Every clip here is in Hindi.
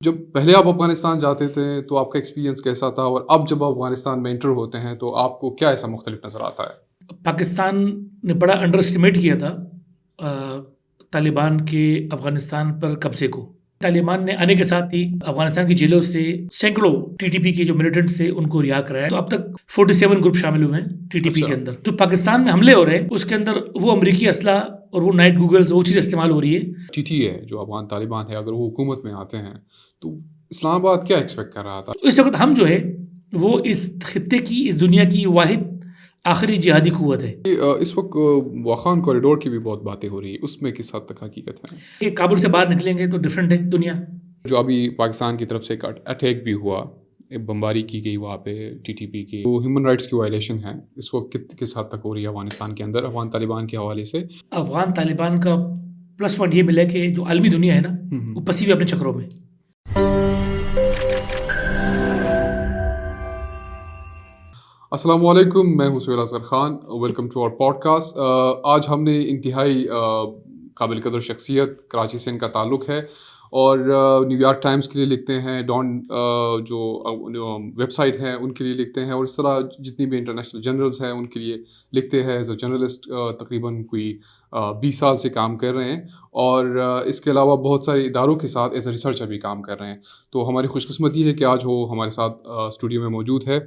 जब पहले आप अफ़गानिस्तान जाते थे तो आपका एक्सपीरियंस कैसा था? और अब जब आप अफ़गानिस्तान में एंटर होते हैं तो आपको क्या ऐसा मुख्तलिफ नज़र आता है? पाकिस्तान ने बड़ा अंडर एस्टिमेट किया था तालिबान के अफ़गानिस्तान पर कब्ज़े को। तालिबान ने आने के साथ ही अफ़गानिस्तान की जेलों से सैकड़ों टीटीपी के जो मिलिटेंट्स थे उनको रिहा कराया। तो अब तक 47 ग्रुप शामिल हुए हैं टीटीपी के अच्छा। अंदर। जो पाकिस्तान में हमले हो रहे हैं उसके अंदर वो अमरीकी असला और वो नाइट गूगल्स वो चीज़ इस्तेमाल हो रही है। टीटीए जो अफ़गान तालिबान है, अगर वो हुकूमत में आते हैं तो इस्लामाबाद क्या एक्सपेक्ट कर रहा था? तो इस वक़्त हम जो है वो इस खित्ते की, इस दुनिया की वाहिद आखिरी जिहादी क़ुव्वत है। इस वक़्त वाख़ान कॉरिडोर की भी बहुत बातें हो रही है, उसमें किस हद तक हकीकत है? ये काबुल से बाहर निकलेंगे तो डिफरेंट है दुनिया। जो अभी पाकिस्तान की तरफ से एक अटैक भी हुआ, एक बमबारी की गई वहाँ पे टीटीपी की, तो ह्यूमन राइट्स की वायलेशन है, इस वक़्त किस हद तक हो रही है अफ़गानिस्तान के अंदर अफ़गान तालिबान के हवाले से? अफ़गान तालिबान का प्लस पॉइंट ये मिला है कि जो आलमी दुनिया है ना, हुँ, वो हुँ। फँसी हुई है अपने चक्करों में। अस्सलाम वालेकुम, मैं हूँ Suhail Asghar Khan, welcome to our podcast. आज हमने इंतहाई काबिल कदर शख्सियत कराची से इनका ताल्लुक़ है और न्यूयॉर्क टाइम्स के लिए लिखते हैं, डॉन जो वेबसाइट है उनके लिए लिखते हैं और इस तरह जितनी भी इंटरनेशनल जर्नल्स हैं उनके लिए लिखते हैं एज़ अ जर्नलिस्ट। तकरीबन कोई 20 साल से काम कर रहे हैं और इसके अलावा बहुत सारे इदारों के साथ एज़ अ रिसर्चर भी काम कर रहे हैं। तो हमारी खुशकिस्मती है कि आज वो हमारे साथ स्टूडियो में मौजूद है।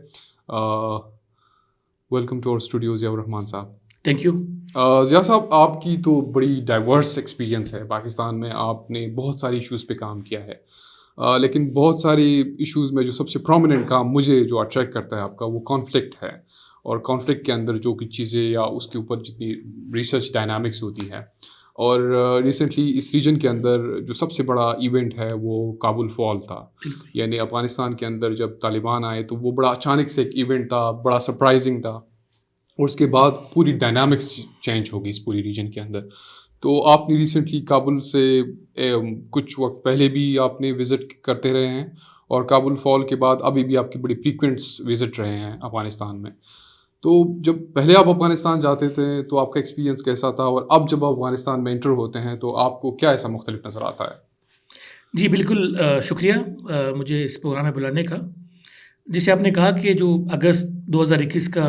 Welcome to our studio Ziaur Rahman साहब। Thank you. ज़िया साहब, आपकी तो बड़ी डाइवर्स एक्सपीरियंस है पाकिस्तान में, आपने बहुत सारी इश्यूज़ पे काम किया है। लेकिन बहुत सारी इश्यूज़ में जो सबसे प्रोमिनेंट काम मुझे जो अट्रैक्ट करता है आपका, वो कॉन्फ्लिक्ट है। और कॉन्फ्लिक्ट के अंदर जो कुछ चीज़ें या उसके ऊपर जितनी रिसर्च डायनामिक्स होती है। और रिसेंटली इस रीजन के अंदर जो सबसे बड़ा इवेंट है वो काबुल फॉल था। बिल्कुल। यानी अफ़गानिस्तान के अंदर जब तालिबान आए तो वो बड़ा अचानक से एक इवेंट था, बड़ा सरप्राइजिंग था और उसके बाद पूरी डायनामिक्स चेंज हो गई इस पूरी रीजन के अंदर। तो आपने रिसेंटली काबुल से कुछ वक्त पहले भी आपने विज़िट करते रहे हैं और काबुल फॉल के बाद अभी भी आपकी बड़ी फ्रीक्वेंट्स विज़िट रहे हैं अफ़गानिस्तान में। तो जब पहले आप अफ़गानिस्तान जाते थे तो आपका एक्सपीरियंस कैसा था? और अब जब आप अफ़गानिस्तान में एंटर होते हैं तो आपको क्या ऐसा मुख्तलिफ नज़र आता है? जी, बिल्कुल शुक्रिया मुझे इस प्रोग्राम में बुलाने का। जैसे आपने कहा कि जो अगस्त 2021 का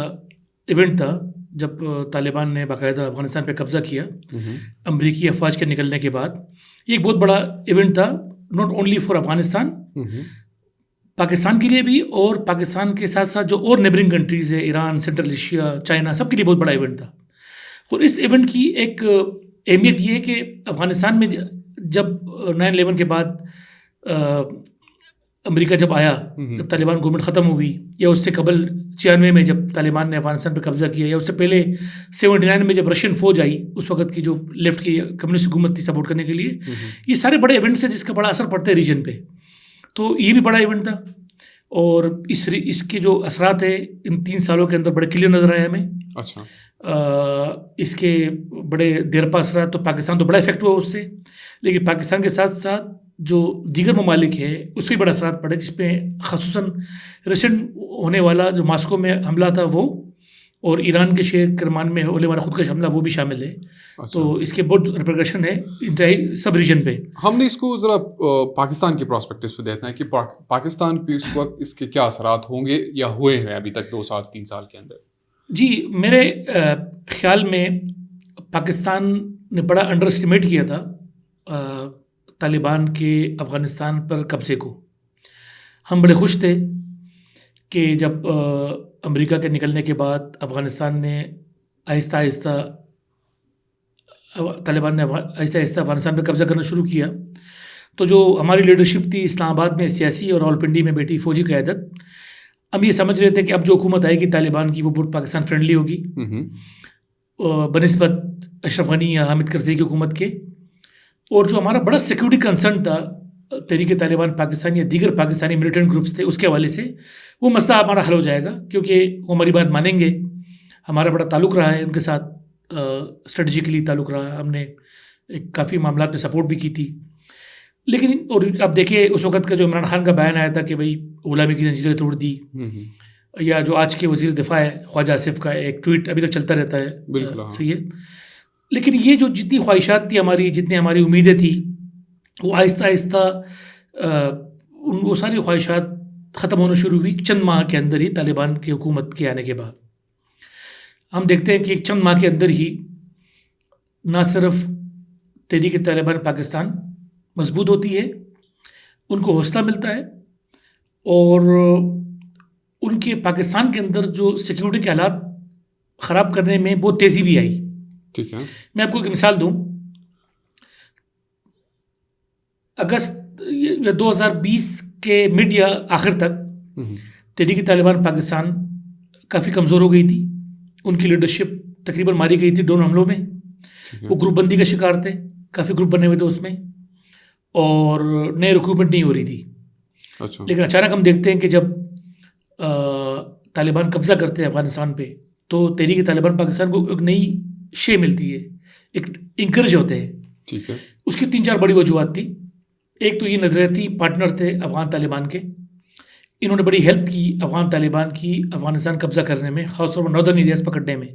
इवेंट था, जब तालिबान ने बाकायदा अफ़गानिस्तान पे कब्ज़ा किया, हुँ, हुँ। अमरीकी अफ़वाज के निकलने के बाद, ये एक बहुत बड़ा इवेंट था, नॉट ओनली फॉर अफ़गानिस्तान, हुँ, हुँ। पाकिस्तान के लिए भी और पाकिस्तान के साथ-साथ जो और नेबरिंग कंट्रीज़ है, ईरान, सेंट्रल एशिया, चाइना, सबके लिए बहुत बड़ा इवेंट था। और इस इवेंट की एक अहमियत ये है कि अफ़गानिस्तान में जब 9/11 के बाद अ, अमेरिका जब आया, हुँ, हुँ। जब तालिबान गवर्नमेंट ख़त्म हो गई, या उससे कबल 96 में जब तालिबान ने अफ़गानिस्तान पे कब्ज़ा किया, या उससे पहले 79 में जब रशियन फ़ौज आई, उस वक़्त की जो लेफ़्ट की कम्युनिस्ट हुकूमत थी सपोर्ट करने के लिए, हुँ, हुँ। ये सारे बड़े इवेंट्स हैं जिसका बड़ा असर पड़ता है रीजन पे। तो ये भी बड़ा इवेंट था और इसके जो असरात है इन 3 सालों के अंदर बड़े क्लियर नज़र आए हमें। अच्छा। इसके बड़े देरपा असरात तो पाकिस्तान तो बड़ा इफ़ेक्ट हुआ उससे, लेकिन पाकिस्तान के साथ-साथ जो दीगर ममालिक है उसपे भी बड़ा असरात पड़े, जिसमें ख़ासूसन रिसेंट होने वाला जो मॉस्को में हमला था वो, और ईरान के शहर करमान में होने वाला खुदकश हमला वो भी शामिल है। तो अच्छा। इसके बहुत रिpercussion है इंतहाई सब रीजन पे। हमने इसको ज़रा पाकिस्तान की पर्सपेक्टिव से देखते हैं कि पाकिस्तान पे इस वक़्त इसके क्या असरात होंगे या हुए हैं अभी तक 2 साल 3 साल के अंदर? जी, मेरे ख़्याल में पाकिस्तान ने बड़ा अंडर एस्टिमेट किया था तालिबान के अफ़गानिस्तान पर कब्ज़े को। हम बड़े खुश थे कि जब अमेरिका के निकलने के बाद अफ़गानिस्तान ने आहिस्ता-आहिस्ता तालिबान ने आहिस्ता-आहिस्ता अफ़गानिस्तान पे कब्ज़ा करना शुरू किया, तो जो हमारी लीडरशिप थी इस्लामाबाद में सियासी और रावलपिंडी में बैठी फ़ौजी क़यादत, हम ये समझ रहे थे कि अब जो हुकूमत आएगी तालिबान की वो बहुत पाकिस्तान फ्रेंडली होगी हुँ, हुँ। बनिस्बत अशरफ गनी या हामिद करज़ई की हुकूमत के। और जो हमारा बड़ा सिक्योरिटी कंसर्न था तहरीक तालिबान पाकिस्तान या दीगर पाकिस्तानी मिलिटेंट ग्रुप्स थे उसके हवाले से, वो मसला हमारा हल हो जाएगा, क्योंकि वो हमारी बात मानेंगे। हमारा बड़ा ताल्लुक़ रहा है उनके साथ, स्ट्रेटजिकली ताल्लुक़ रहा, हमने काफ़ी मामलात में सपोर्ट भी की थी। लेकिन और अब देखिए उस वक़्त का जो इमरान खान का बयान आया था कि भई ग़ुलामी की ज़ंजीरें तोड़ दी, हुँ, हुँ। या जो आज के वज़ीर दिफ़ा है ख्वाजा आसिफ़ का एक ट्वीट अभी तक चलता रहता है, बिल्कुल, हाँ। सही है। लेकिन ये जो जितनी ख्वाहिशात थी हमारी, जितनी हमारी उम्मीदें थी, वो आहिस्ता-आहिस्ता वो सारी ख्वाहिशात ख़त्म होना शुरू हुई चंद माह के अंदर ही, तालिबान की हुकूमत के आने के बाद। हम देखते हैं कि एक चंद माह के अंदर ही ना सिर्फ तहरीक तालिबान पाकिस्तान मजबूत होती है, उनको हौसला मिलता है, और उनके पाकिस्तान के अंदर जो सिक्योरिटी के हालात ख़राब करने में बहुत तेज़ी भी आई। ठीक है। मैं आपको एक मिसाल दूं, अगस्त या 2020 के मिड या आखिर तक तहरीक तालिबान पाकिस्तान काफ़ी कमज़ोर हो गई थी। उनकी लीडरशिप तकरीबन मारी गई थी ड्रोन हमलों में। वो ग्रुपबंदी का शिकार थे, काफ़ी ग्रुप बने हुए थे उसमें, और नए रिक्रूटमेंट नहीं हो रही थी। अच्छा। लेकिन अचानक हम देखते हैं कि जब तालिबान कब्ज़ा करते हैं अफ़गानिस्तान पे, तो तहरीक तालिबान पाकिस्तान को एक नई शे मिलती है, एक इंकरेज होते हैं। ठीक है। उसकी 3-4 बड़ी वजूहत थी। एक तो ये नज़रियाती पार्टनर थे अफ़गान तालिबान के, इन्होंने बड़ी हेल्प की अफ़गान तालिबान की अफ़गानिस्तान कब्ज़ा करने में, ख़ासतौर पर नॉर्दर्न एरियाज़ पकड़ने में।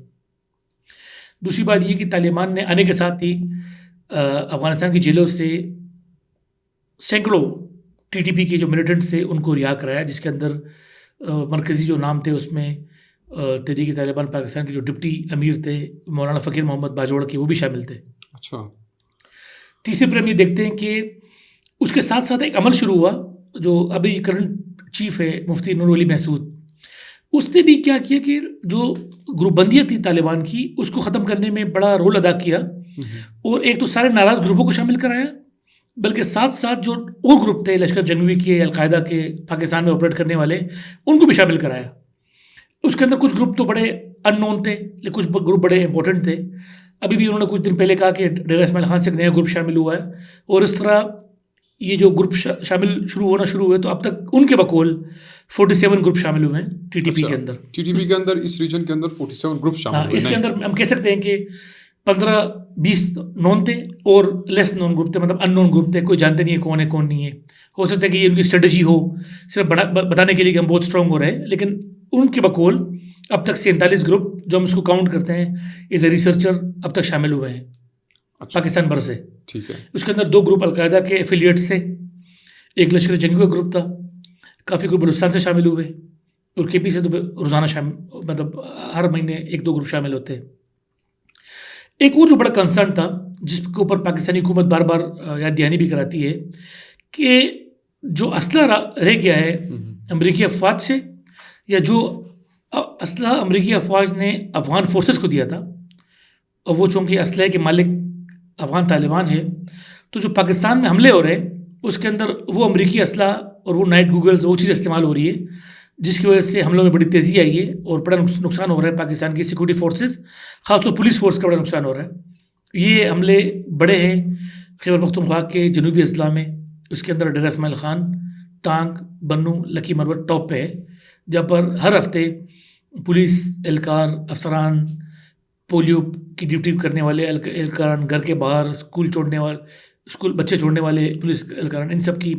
दूसरी बात ये कि तालिबान ने आने के साथ ही अफ़गानिस्तान की जेलों से सैकड़ों टीटीपी के जो मिलिटेंट्स थे उनको रिहा कराया, जिसके अंदर मरकज़ी जो नाम थे उसमें तहरीक तालिबान पाकिस्तान के जो डिप्टी अमीर थे मौलाना फ़कीर मोहम्मद बाजोड़ के, वो भी शामिल थे। अच्छा। तीसरे पर हम ये देखते हैं कि उसके साथ साथ एक अमल शुरू हुआ, जो अभी करंट चीफ है मुफ्ती नूर अली महसूद, उसने भी क्या किया कि जो ग्रुपबंदियाँ थी तालिबान की, उसको ख़त्म करने में बड़ा रोल अदा किया। और एक तो सारे नाराज़ ग्रुपों को शामिल कराया, बल्कि साथ साथ जो और ग्रुप थे लश्कर जंगवी के, अलकायदा के, पाकिस्तान में ऑपरेट करने वाले, उनको भी शामिल कराया। उसके अंदर कुछ ग्रुप तो बड़े अननोन थे, लेकिन कुछ ग्रुप बड़े इंपॉर्टेंट थे। अभी भी उन्होंने कुछ दिन पहले कहा कि डेरा इस्माइल खान से एक नया ग्रुप शामिल हुआ है, और इस तरह ये जो ग्रुप शामिल शुरू हुए, तो अब तक उनके बकौल 47 ग्रुप शामिल हुए हैं टीटीपी के अंदर। टीटीपी के अंदर, इस रीजन के अंदर 47 ग्रुप शामिल हुए। इसके अंदर हम कह सकते हैं कि 15-20 नॉन थे और लेस नॉन ग्रुप थे, मतलब अननोन ग्रुप थे, कोई जानते नहीं है कौन है कौन नहीं है। हो सकता है कि ये उनकी स्ट्रेटजी हो, सिर्फ बताने के लिए कि हम बहुत स्ट्रांग हो रहे हैं, लेकिन उनके बकौल अब तक 47 ग्रुप, जो हम इसको काउंट करते हैं एज ए रिसर्चर, अब तक शामिल हुए हैं। अच्छा। पाकिस्तान भर से। ठीक है। उसके अंदर 2 ग्रुप अलकायदा के एफिलिएट्स थे, एक लश्कर जंगी का ग्रुप था, काफ़ी ग्रुप बलूचिस्तान से शामिल हुए, और केपी से तो रोज़ाना मतलब हर महीने 1-2 ग्रुप शामिल होते हैं। एक और जो बड़ा कंसर्न था, जिसके ऊपर पाकिस्तानी हुकूमत बार बार याद दहानी भी कराती है, कि जो असला रह गया है अमरीकी अफवाज से, या जो असला अमरीकी अफवाज ने अफ़गान फोर्सेस को दिया था, और वो चूँकि असलहे के मालिक अफ़गान तालिबान है, तो जो पाकिस्तान में हमले हो रहे हैं उसके अंदर वो अमरीकी असला और वो नाइट गूगल्स, वो चीज़ इस्तेमाल हो रही है, जिसकी वजह से हमलों में बड़ी तेज़ी आई है और बड़ा नुकसान हो रहा है पाकिस्तान की सिक्योरिटी फोर्सेस, खासतौर पुलिस फोर्स का बड़ा नुकसान हो रहा है। ये हमले बड़े हैं खैबर पख्तूनख्वा के जनूबी अजला में, उसके अंदर डेरा इस्माइल खान, टांग, बन्नू, लकी मरवत टॉप पे है, जहाँ पर हर हफ्ते पुलिस एहलकार, अफसरान, पोलियो की ड्यूटी करने वाले एहलकारान, घर के बाहर स्कूल बच्चे छोड़ने वाले पुलिस एहलकारान, इन सब की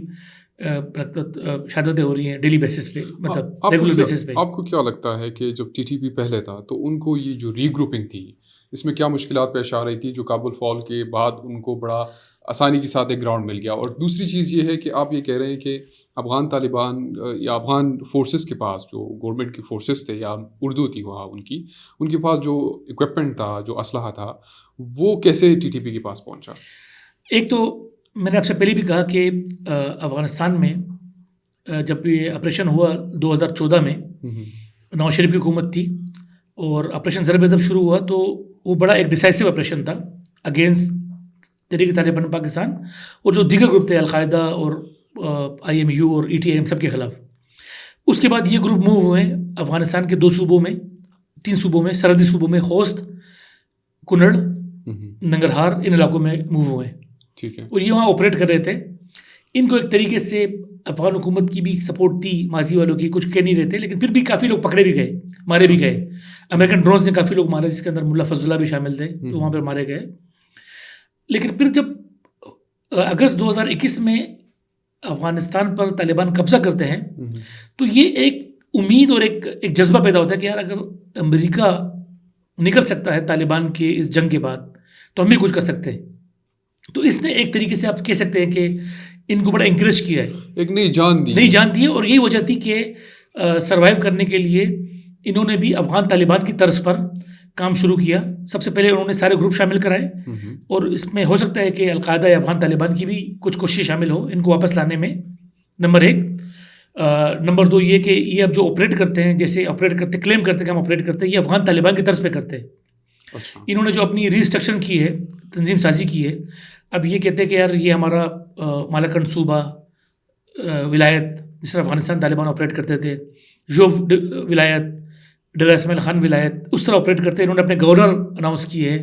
शहादतें हो रही हैं डेली बेसिस पे, मतलब रेगुलर बेसिस पे। आपको क्या लगता है कि जब टीटीपी पहले था, तो उनको ये जो रीग्रुपिंग थी, इसमें क्या मुश्किलात पेश आ रही थी, जो काबुल फॉल के बाद उनको बड़ा आसानी के साथ एक ग्राउंड मिल गया? और दूसरी चीज़ ये है कि आप ये कह रहे हैं कि अफ़गान तालिबान या अफ़गान फोर्सेस के पास, जो गवर्नमेंट की फोर्सेस थे या उर्दू थी वहाँ उनके पास जो इक्विपमेंट था, जो असलहा था, वो कैसे टीटीपी के पास पहुँचा? एक तो मैंने आपसे पहले भी कहा कि अफ़गानिस्तान में जब ये ऑपरेशन हुआ 2014 में, नवाज शरीफ की हुकूमत थी, और ऑपरेशन ज़रब जब शुरू हुआ तो वो बड़ा एक डिसाइसिव ऑपरेशन था अगेंस्ट तहरीक तालिबान पाकिस्तान और जो दीगर ग्रुप थे अलकायदा और IMU और ETIM सब के ख़िलाफ़। उसके बाद ये ग्रुप मूव हुए अफ़गानिस्तान के 2 सूबों में, 3 सूबों में, सरहदी सूबों में, खोस्त, कुनड़, नंगरहार, इन इलाकों में मूव हुए। ठीक है। और ये वहाँ ऑपरेट कर रहे थे। इनको एक तरीके से अफ़गान हुकूमत की भी सपोर्ट थी, माजी वालों की, कुछ कह नहीं रहे थे, लेकिन फिर भी काफ़ी लोग पकड़े भी गए, मारे भी गए। अमेरिकन ड्रोन्स ने काफ़ी लोग मारे, जिसके अंदर मुल्ला फजलुल्लाह भी शामिल थे, तो वहाँ पर मारे गए। लेकिन फिर जब अगस्त 2021 में अफ़गानिस्तान पर तालिबान कब्ज़ा करते हैं, तो ये एक उम्मीद और एक जज्बा पैदा होता है कि यार अगर अमेरिका निकल सकता है तालिबान के इस जंग के बाद, तो हम भी कुछ कर सकते हैं। तो इसने एक तरीके से आप कह सकते हैं कि इनको बड़ा इंकरेज किया है, एक नई जान दी है। और यही वजह थी कि सरवाइव करने के लिए इन्होंने भी अफगान तालिबान की तर्ज पर काम शुरू किया। सबसे पहले उन्होंने सारे ग्रुप शामिल कराए, और इसमें हो सकता है कि अलकायदा या अफगान तालिबान की भी कुछ कोशिश शामिल हो इनको वापस लाने में, नंबर एक। नंबर दो ये कि ये अब जो ऑपरेट करते हैं, जैसे ऑपरेट करते क्लेम करते हैं कि हम ऑपरेट करते हैं, ये अफगान तालिबान की तर्ज पे करते हैं। अच्छा। इन्होंने जो अपनी रिस्ट्रक्शन की है, तंजीम साजी की है, अब ये कहते हैं कि यार ये हमारा मालाकंड सूबा विलायत, जिस तरह अफगानिस्तान तालिबान ऑपरेट करते थे, योव विलायत, डेरा इस्माइल खान विलायत, उस तरह ऑपरेट करते हैं। इन्होंने अपने गवर्नर अनाउंस किए है,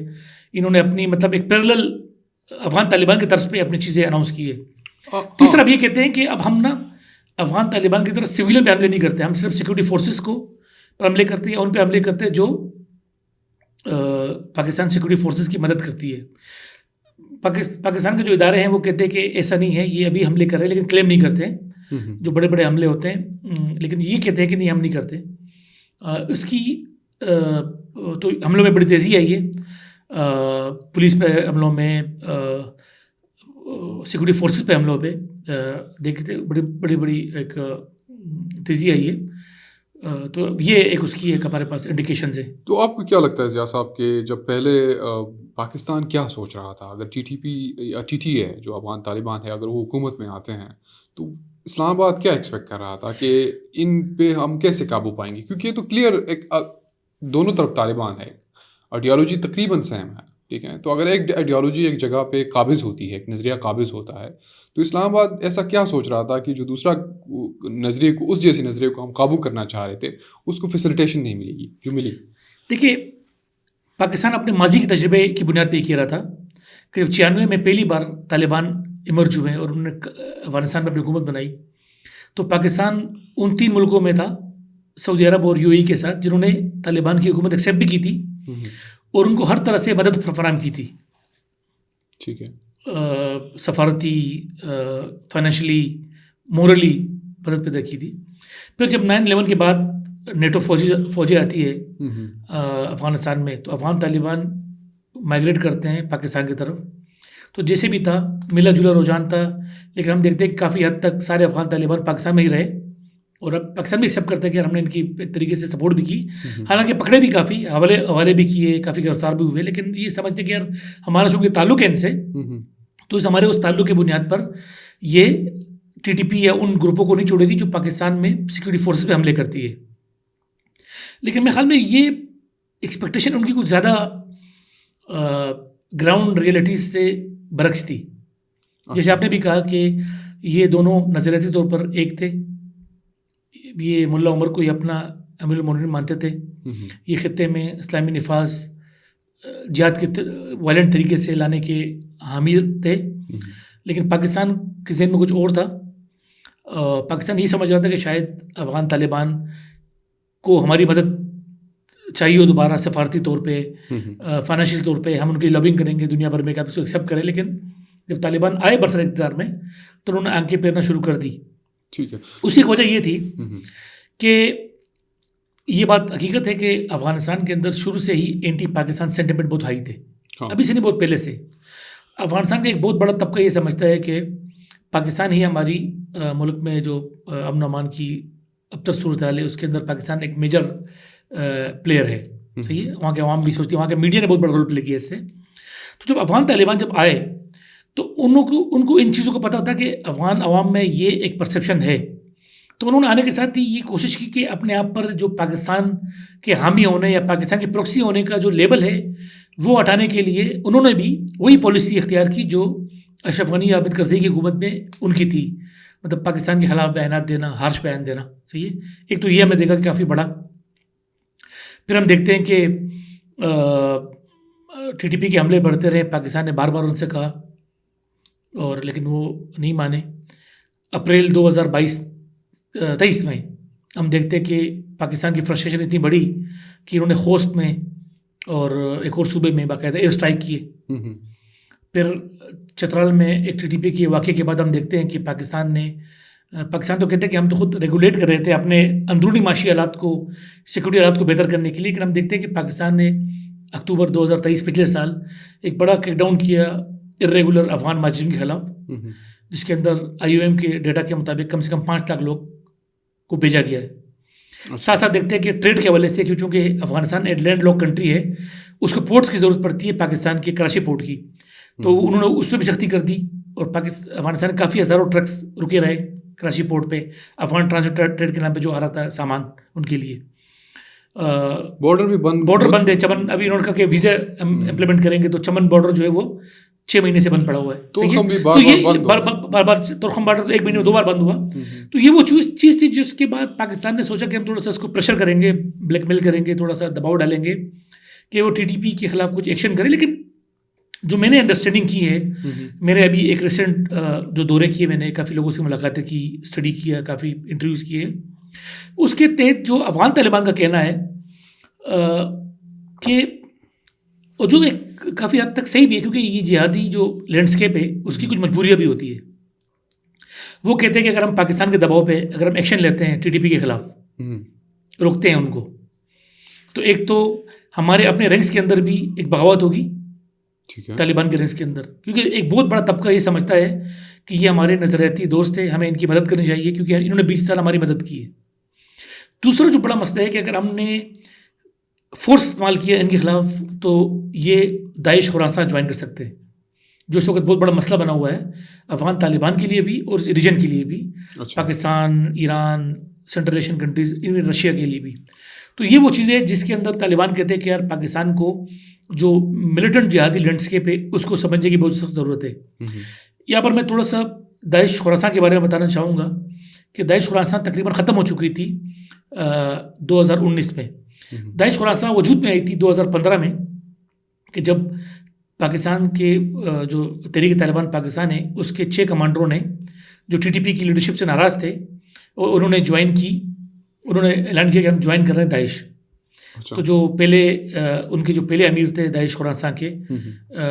इन्होंने अपनी मतलब एक पैरेलल अफगान तालिबान की तरफ पे अपनी चीज़ें अनाउंस की है। तीसरा अब ये कहते हैं कि अब हम ना अफगान तालिबान की तरफ सिविलियन पे हमले नहीं करते, हम सिर्फ सिक्योरिटी फोर्सेस को पर हमले करते हैं, उन पे हमले करते हैं जो पाकिस्तान सिक्योरिटी फोर्सेस की मदद करती है। पाकिस्तान के जो इदारे हैं वो कहते हैं कि ऐसा नहीं है, ये अभी हमले कर रहे हैं, लेकिन क्लेम नहीं करते हैं जो बड़े बड़े हमले होते हैं, लेकिन ये कहते हैं कि नहीं हम नहीं करते। इसकी तो हमलों में बड़ी तेज़ी आई है, पुलिस पे हमलों में, सिक्योरिटी फोर्सेस पे हमलों पे देखते बड़ी बड़ी एक तेज़ी आई है। तो ये एक उसकी एक हमारे पास इंडिकेशन है। तो आपको क्या लगता है ज़िया साहब कि जब पहले पाकिस्तान क्या सोच रहा था, अगर टीटीपी या टीटीए जो अफगान तालिबान है, अगर वो हुकूमत में आते हैं तो इस्लामाबाद क्या एक्सपेक्ट कर रहा था कि इन पे हम कैसे काबू पाएंगे? क्योंकि ये तो क्लियर एक दोनों तरफ तालिबान है, आइडियोलॉजी तकरीबन सेम है, ठीक है। तो अगर एक आइडियोलॉजी एक जगह पे काबिज़ होती है, एक नज़रिया काबिज़ होता है, तो इस्लामाबाद ऐसा क्या सोच रहा था कि जो दूसरा नज़रिए को, उस जैसे नज़रिए को हम काबू करना चाह रहे थे, उसको फैसिलिटेशन नहीं मिलेगी जो मिली? देखिए, पाकिस्तान अपने माजी के तजर्बे की बुनियाद पर कह रहा था कि 96 में पहली बार तालिबान इमर्ज हुए और उन्होंने अफगानिस्तान में अपनी हुकूमत बनाई, तो पाकिस्तान उन 3 मुल्कों में था, सऊदी अरब और यूएई के साथ, जिन्होंने तालिबान की हुकूमत एक्सेप्ट भी की थी और उनको हर तरह से मदद फराहम की थी। ठीक है। सफारती, फाइनेंशियली, मोरली मदद पैदा की थी। फिर जब 9/11 के बाद नेटो फौजें आती है अफ़गानिस्तान में, तो अफ़गान तालिबान माइग्रेट करते हैं पाकिस्तान की तरफ। तो जैसे भी था, मिला जुला रुझान था, लेकिन हम देखते हैं कि काफ़ी हद तक सारे अफ़गान तालिबान पाकिस्तान में ही रहे, और अब पाकिस्तान भी एक्सेप्ट करते हैं कि हमने इनकी एक तरीके से सपोर्ट भी की। हालांकि पकड़े भी काफ़ी, हवाले भी किए, काफ़ी गिरफ्तार भी हुए, लेकिन ये समझते कि यार हमारा चूँकि ताल्लुक़ है इनसे, तो इस हमारे उस ताल्लुक़ की बुनियाद पर ये टीटीपी या उन ग्रुपों को नहीं छोड़ेगी जो पाकिस्तान में सिक्योरिटी फोर्सेस पे हमले करती है। लेकिन मेरे ख्याल में ये एक्सपेक्टेशन उनकी कुछ ज़्यादा ग्राउंड रियलिटीज़ से बरक्स थी। जैसे आपने भी कहा कि ये दोनों नज़रियाती तौर पर एक थे, ये मुल्ला उमर को ये अपना अमीरुल मोमिनीन मानते थे, ये खित्ते में इस्लामी निफाज जिहाद के वायलेंट तरीके से लाने के हामिर थे, लेकिन पाकिस्तान के ज़हन में कुछ और था। पाकिस्तान ये समझ रहा था कि शायद अफ़गान तालिबान को हमारी मदद चाहिए हो दोबारा, सफारती तौर पे, फाइनेंशियल तौर पे, हम उनकी लॉबिंग करेंगे दुनिया भर में कि आप इसको एक्सेप्ट करें। लेकिन जब तालिबान आए बरसर इक़्तिदार में, तो उन्होंने आंखें फेरना शुरू कर दी। ठीक है। उसी की वजह ये थी कि ये बात हकीकत है कि अफ़गानिस्तान के अंदर शुरू से ही एंटी पाकिस्तान सेंटिमेंट बहुत हाई थे। अभी से नहीं, बहुत पहले से। अफ़गानिस्तान का एक बहुत बड़ा तबका ये समझता है कि पाकिस्तान ही हमारी मुल्क में जो अमन अमान की अब तक सूरत हाल है, उसके अंदर पाकिस्तान एक मेजर प्लेयर है। सही है, वहाँ के अवाम भी सोचती है, वहाँ के मीडिया ने बहुत बड़ा रोल प्ले किया इससे। तो जब अफ़गान तालिबान जब आए, तो उनको इन चीज़ों को पता था कि अफ़गान अवाम में ये एक परसेप्शन है। तो उन्होंने आने के साथ ही ये कोशिश की कि अपने आप पर जो पाकिस्तान के हामी होने या पाकिस्तान के प्रॉक्सी होने का जो लेबल है, वो हटाने के लिए उन्होंने भी वही पॉलिसी इख्तियार की जो अशरफ गनी या आबिद करज़ई की हुकूमत में उनकी थी, मतलब पाकिस्तान के खिलाफ बयानात देना, हार्श बयान देना। सही है, एक तो ये हमें देखा कि काफ़ी बड़ा। फिर हम देखते हैं कि टीटीपी के हमले बढ़ते रहे, पाकिस्तान ने बार बार उनसे कहा, और लेकिन वो नहीं माने। अप्रैल 2023 में हम देखते हैं कि पाकिस्तान की फ्रस्ट्रेशन इतनी बढ़ी कि उन्होंने खोस्त में और एक और सूबे में बाकायदा एयर स्ट्राइक किए। फिर चतराल में एक टीटीपी के वाक़े के बाद हम देखते हैं कि पाकिस्तान तो कहते हैं कि हम तो खुद रेगुलेट कर रहे थे अपने अंदरूनी माशी हालात को, सिक्योरिटी हालात को बेहतर करने के लिए, लेकिन हम देखते हैं कि पाकिस्तान ने अक्टूबर 2023 पिछले साल एक बड़ा क्रैकडाउन किया इर्रेगुलर अफगान माजिन के खिलाफ, जिसके अंदर IOM के डेटा के मुताबिक कम से कम 5 लाख लोग को भेजा गया है। साथ साथ देखते हैं कि ट्रेड के हवाले से, क्योंकि अफगानिस्तान एक लैंड लॉक कंट्री है, उसको पोर्ट्स की ज़रूरत पड़ती है पाकिस्तान के कराची पोर्ट की, तो उन्होंने उस पर भी सख्ती कर दी और अफगानिस्तान में काफ़ी हज़ारों ट्रक्स रुके रहे कराची पोर्ट पे अफगान ट्रांजिट ट्रेड के नाम पे जो आ रहा था सामान उनके लिए। बॉर्डर बंद है। चमन अभी इन्होंने कहा कि वीज़ा इम्प्लीमेंट करेंगे, तो चमन बॉर्डर जो है वो 6 महीने से बंद पड़ा हुआ है। तो ये बार तुर्खम बॉर्डर तो 1 महीने में 2 बार बंद हुआ। तो ये वो चीज़ थी जिसके बाद पाकिस्तान ने सोचा कि हम थोड़ा सा इसको प्रेशर करेंगे, ब्लैकमेल करेंगे, थोड़ा सा दबाव डालेंगे कि वो TTP के खिलाफ कुछ एक्शन करे। लेकिन जो मैंने अंडरस्टैंडिंग की है, मेरे अभी एक रिसेंट जो दौरे किए, मैंने काफ़ी लोगों से मुलाकातें की, स्टडी किया, काफ़ी इंटरव्यूज़ किए, उसके तहत जो अफगान तालिबान का कहना है कि और जो एक काफ़ी हद तक सही भी है, क्योंकि ये जिहादी जो लैंडस्केप है उसकी कुछ मजबूरियाँ भी होती है। वो कहते हैं कि अगर हम पाकिस्तान के दबाव पे अगर हम एक्शन लेते हैं TTP के खिलाफ, रोकते हैं उनको, तो एक तो हमारे अपने रैंक्स के अंदर भी एक बगावत होगी तालिबान के रैंक्स के अंदर, क्योंकि एक बहुत बड़ा तबका ये समझता है कि ये हमारे नज़रियाती दोस्त है, हमें इनकी मदद करनी चाहिए क्योंकि इन्होंने 20 साल हमारी मदद की है। दूसरा जो बड़ा मसला है कि अगर हमने फोर्स इस्तेमाल किया इनके खिलाफ, तो ये दाइश खुरासान ज्वाइन कर सकते हैं, जो इस वक्त बहुत बड़ा मसला बना हुआ है अफगान तालिबान के लिए भी और रीजन के लिए भी। Pakistan, Iran, central Asian countries, even Russia के लिए भी। तो ये वो चीज़ें जिसके अंदर तालिबान कहते हैं कि यार पाकिस्तान को जो मिलिटेंट जिहादी लैंडस्केप है उसको समझने की बहुत सख्त ज़रूरत है। यहाँ पर मैं थोड़ा सा दाइश खुरासान के बारे में बताना चाहूँगा कि दाइश खुरासान तकरीबन ख़त्म हो चुकी थी 2019 में। दाइश खुरासान वजूद में आई थी 2015 में, कि जब पाकिस्तान के जो तहरीक तालिबान पाकिस्तान है उसके 6 कमांडरों ने जो TTP की लीडरशिप से नाराज़ थे और उन्होंने ज्वाइन की, उन्होंने ऐलान किया कि हम ज्वाइन कर रहे हैं दाइश। तो जो पहले उनके जो पहले अमीर थे दाइश खुरासान के,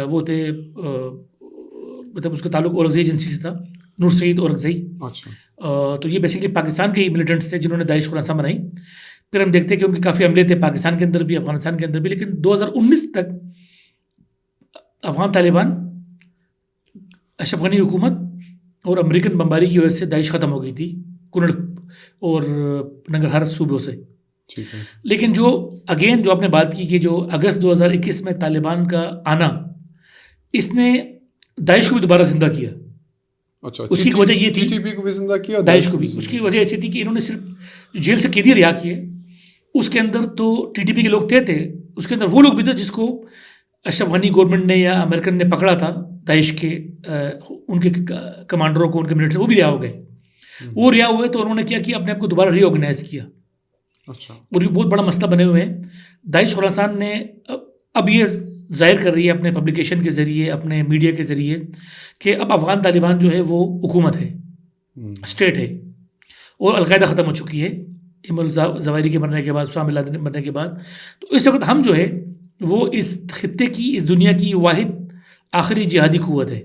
वो थे मतलब उसका ताल्लुक औरंगज़ई एजेंसी से था, नूर सईद औरंगज़ई। तो ये बेसिकली पाकिस्तान के ही मिलिटेंट्स थे जिन्होंने दाइश खुरासान बनाई। फिर हम देखते हैं कि उनके काफ़ी हमले थे पाकिस्तान के अंदर भी, अफगानिस्तान के अंदर भी। लेकिन 2019 तक अफगान तालिबान, अशरफ गनी हुकूमत और अमेरिकन बमबारी की वजह से दाइश ख़त्म हो गई थी कुनड़ और नंगरहार सूबों से। लेकिन जो अगेन जो आपने बात की कि जो अगस्त 2021 में तालिबान का आना, इसने दाइश को भी दोबारा जिंदा किया। उसकी वजह ये थी, TTP को भी जिंदा किया, दाइश को भी। उसकी वजह ऐसी थी कि इन्होंने सिर्फ जेल से कैदी रिहा किए, उसके अंदर तो TTP के लोग थे, उसके अंदर वो लोग भी थे जिसको अशरफ गनी गवर्नमेंट ने या अमेरिकन ने पकड़ा था, दाइश के उनके कमांडरों को, उनके मिलिट्री, वो भी रिहा हो गए। वो रिहा हुए तो उन्होंने क्या किया, अपने आप को दोबारा रीऑर्गेनाइज किया। और ये बहुत बड़ा मसला बने हुए हैं। दाइश खुरासान ने अब ये जाहिर कर रही है अपने पब्लिकेशन के ज़रिए, अपने मीडिया के ज़रिए, कि अब अफ़गान तालिबान जो है वो हुकूमत है, स्टेट है, और अलकायदा ख़त्म हो चुकी है इमल ज़वाहिरी के मरने के बाद, उसामा बिन लादेन मरने के बाद। तो इस वक्त हम जो है वो इस खित्ते की, इस दुनिया की वाहिद आखिरी जिहादी क़ुव्वत है।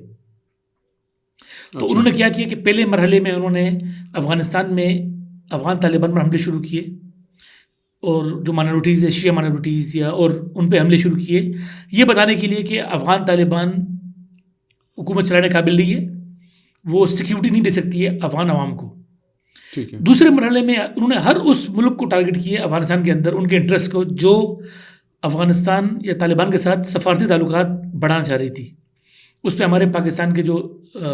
तो उन्होंने क्या किया कि पहले मरहले में उन्होंने अफ़गानिस्तान में अफ़गान तालिबान पर हमले शुरू किए, और जो माइनॉरिटीज़ है, शिया माइनॉरिटीज़ या और उन पे हमले शुरू किए, ये बताने के लिए कि अफ़गान तालिबान हुकूमत चलाने काबिल नहीं है, वो सिक्योरिटी नहीं दे सकती है अफ़गान अवाम को। ठीक है। दूसरे मरहले में उन्होंने हर उस मुल्क को टारगेट किया अफ़गानिस्तान के अंदर, उनके इंटरेस्ट को, जो अफ़गानिस्तान या तालिबान के साथ सफारती ताल्लुकात बढ़ाना चाह रही थी। उस पर हमारे पाकिस्तान के जो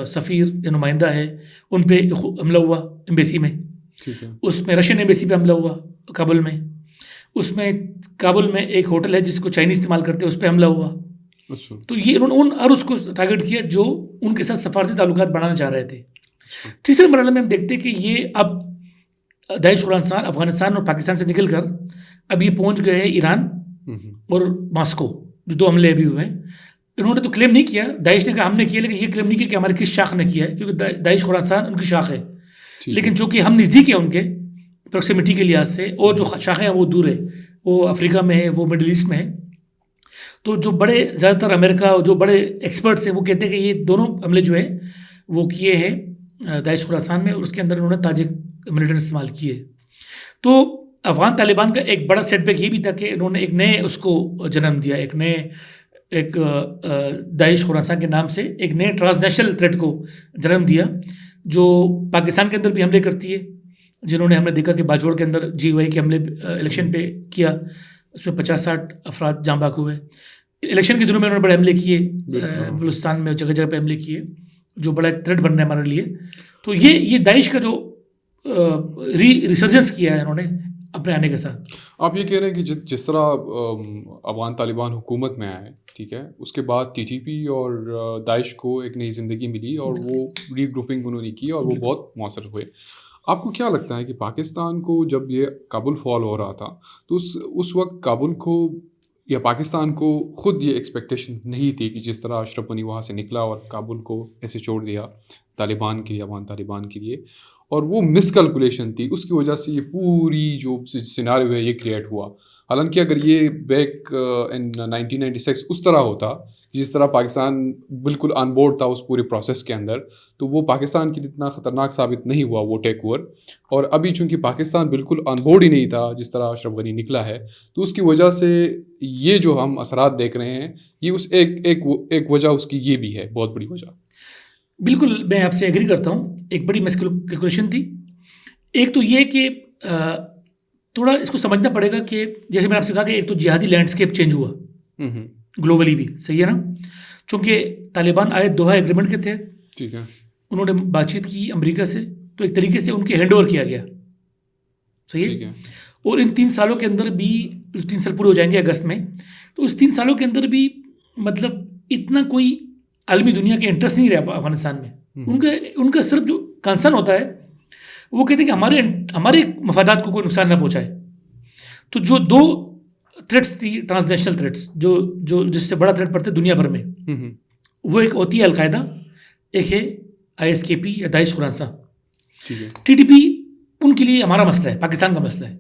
सफ़ीर या नुमाइंदा है उन पर हमला हुआ एम्बेसी में। ठीक है। उसमें रशियन एम्बेसी पे हमला हुआ काबुल में। उसमें काबुल में एक होटल है जिसको चाइनीज़ इस्तेमाल करते हैं, उस पर हमला हुआ। तो ये उन्होंने उन और उसको टारगेट किया जो उनके साथ सफारती ताल्लुकात बढ़ाना चाह रहे थे। तीसरे मरहले में हम देखते हैं कि ये अब दाइश खुरासान अफगानिस्तान और पाकिस्तान से निकल कर अब ये पहुंच गए हैं ईरान और मॉस्को, जो 2 हमले अभी हुए हैं। इन्होंने तो क्लेम नहीं किया, दाइश ने कहा हमने किया, लेकिन ये क्लेम नहीं किया कि हमारे किस शाख ने किया है, क्योंकि दाइश खुरासान उनकी शाख है। लेकिन चूँकि हम नज़दीक है उनके प्रॉक्सिमिटी के लिहाज से, और जो शाखें हैं वो दूर है, वो अफ्रीका में है, वो मिडल ईस्ट में है। तो जो बड़े ज़्यादातर अमेरिका और जो बड़े एक्सपर्ट्स हैं वो कहते हैं कि ये दोनों हमले जो है वो किए हैं दाइश खुरासान में, और उसके अंदर उन्होंने ताजिक मिलिटेंट इस्तेमाल किए। तो अफ़गान तालिबान का एक बड़ा सेटबैक ये भी था कि इन्होंने एक नए उसको जन्म दिया, एक नए एक दाइश खुरासान के नाम से एक नए ट्रांसनेशनल थ्रेट को जन्म दिया, जो पाकिस्तान के अंदर भी हमले करती है, जिन्होंने हमने देखा कि बाजौड़ के अंदर GOI के हमले इलेक्शन पे किया, उसमें 50-60 अफराद जाँ बाक हुए। इलेक्शन के दिनों में उन्होंने बड़े हमले किए, बलूचिस्तान में जगह जगह पे हमले किए, जो बड़ा एक थ्रेट बन रहा है हमारे लिए। तो ये दाइश का जो रिसर्जेंस किया है इन्होंने अपने आने के साथ। आप ये कह रहे हैं कि जिस तरह अफगान तालिबान हुकूमत में आए, ठीक है, उसके बाद TTP और दाइश को एक नई ज़िंदगी मिली और वो रीग्रुपिंग उन्होंने की और वो बहुत मौसर हुए। आपको क्या लगता है कि पाकिस्तान को जब ये काबुल फॉल हो रहा था, तो उस वक्त काबुल को या पाकिस्तान को खुद ये एक्सपेक्टेशन नहीं थी कि जिस तरह अशरफ गनी वहाँ से निकला और काबुल को ऐसे छोड़ दिया तालिबान के लिए, अफगान तालिबान के लिए, और वो मिसकैलकुलेशन थी, उसकी वजह से ये पूरी जो सिनारियो है ये क्रिएट हुआ। हालांकि अगर ये बैक इन 1996 उस तरह होता जिस तरह पाकिस्तान बिल्कुल ऑन बोर्ड था उस पूरे प्रोसेस के अंदर, तो वो पाकिस्तान के लिए इतना ख़तरनाक साबित नहीं हुआ वो टेक ओवर। और अभी चूंकि पाकिस्तान बिल्कुल ऑन बोर्ड ही नहीं था जिस तरह अशरफ गनी निकला है, तो उसकी वजह से ये जो हम असरात देख रहे हैं, ये उस एक वजह उसकी ये भी है, बहुत बड़ी वजह। बिल्कुल, मैं आपसे एग्री करता हूँ। एक बड़ी मिसकैलकुलेशन थी। एक तो ये कि थोड़ा इसको समझना पड़ेगा कि जैसे मैंने आपसे कहा कि एक तो जिहादी लैंडस्केप चेंज हुआ ग्लोबली भी, सही है ना? चूँकि तालिबान आए दोहा एग्रीमेंट के थे, ठीक है, उन्होंने बातचीत की अमेरिका से, तो एक तरीके से उनके हैंड ओवर किया गया, सही है? ठीक है। और इन 3 सालों के अंदर भी, 3 साल पूरे हो जाएंगे अगस्त में, तो उस 3 सालों के अंदर भी मतलब इतना कोई आलमी दुनिया के इंटरेस्ट नहीं रहा अफगानिस्तान में। उनका सिर्फ जो कंसर्न होता है वो कहते हैं कि हमारे मफादात को कोई नुकसान ना पहुंचाए। तो जो 2 थ्रेट्स थी, ट्रांसनेशनल थ्रेट्स, जो जिससे बड़ा थ्रेट पड़ते दुनिया भर में, वो एक होती है अलकायदा, एक है ISKP या दाइश खुरासान। TTP उनके लिए हमारा मसला है, पाकिस्तान का मसला है,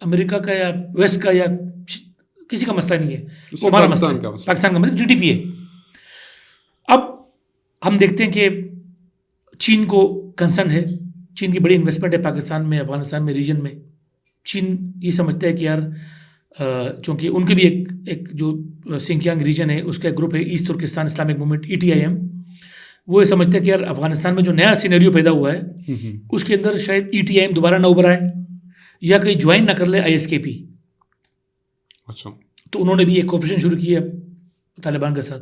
अमेरिका का या वेस्ट का या किसी का मसला नहीं है, वो हमारा मसला है, पाकिस्तान का मसला TTP है। अब हम देखते हैं कि चीन को कंसर्न है, चीन की बड़ी इन्वेस्टमेंट है पाकिस्तान में, अफगानिस्तान में, रीजन में। चीन ये समझता है कि यार चूँकि उनके भी एक जो सिंकियांग रीजन है उसका एक ग्रुप है, East Turkestan Islamic Movement ETIM, वो ये समझते हैं कि यार अफगानिस्तान में जो नया सिनेरियो पैदा हुआ है उसके अंदर शायद ETIM दोबारा ना उभर आए या कहीं ज्वाइन ना कर ले ISKP। अच्छा। तो उन्होंने भी एक कोऑपरेशन शुरू की है तालिबान के साथ।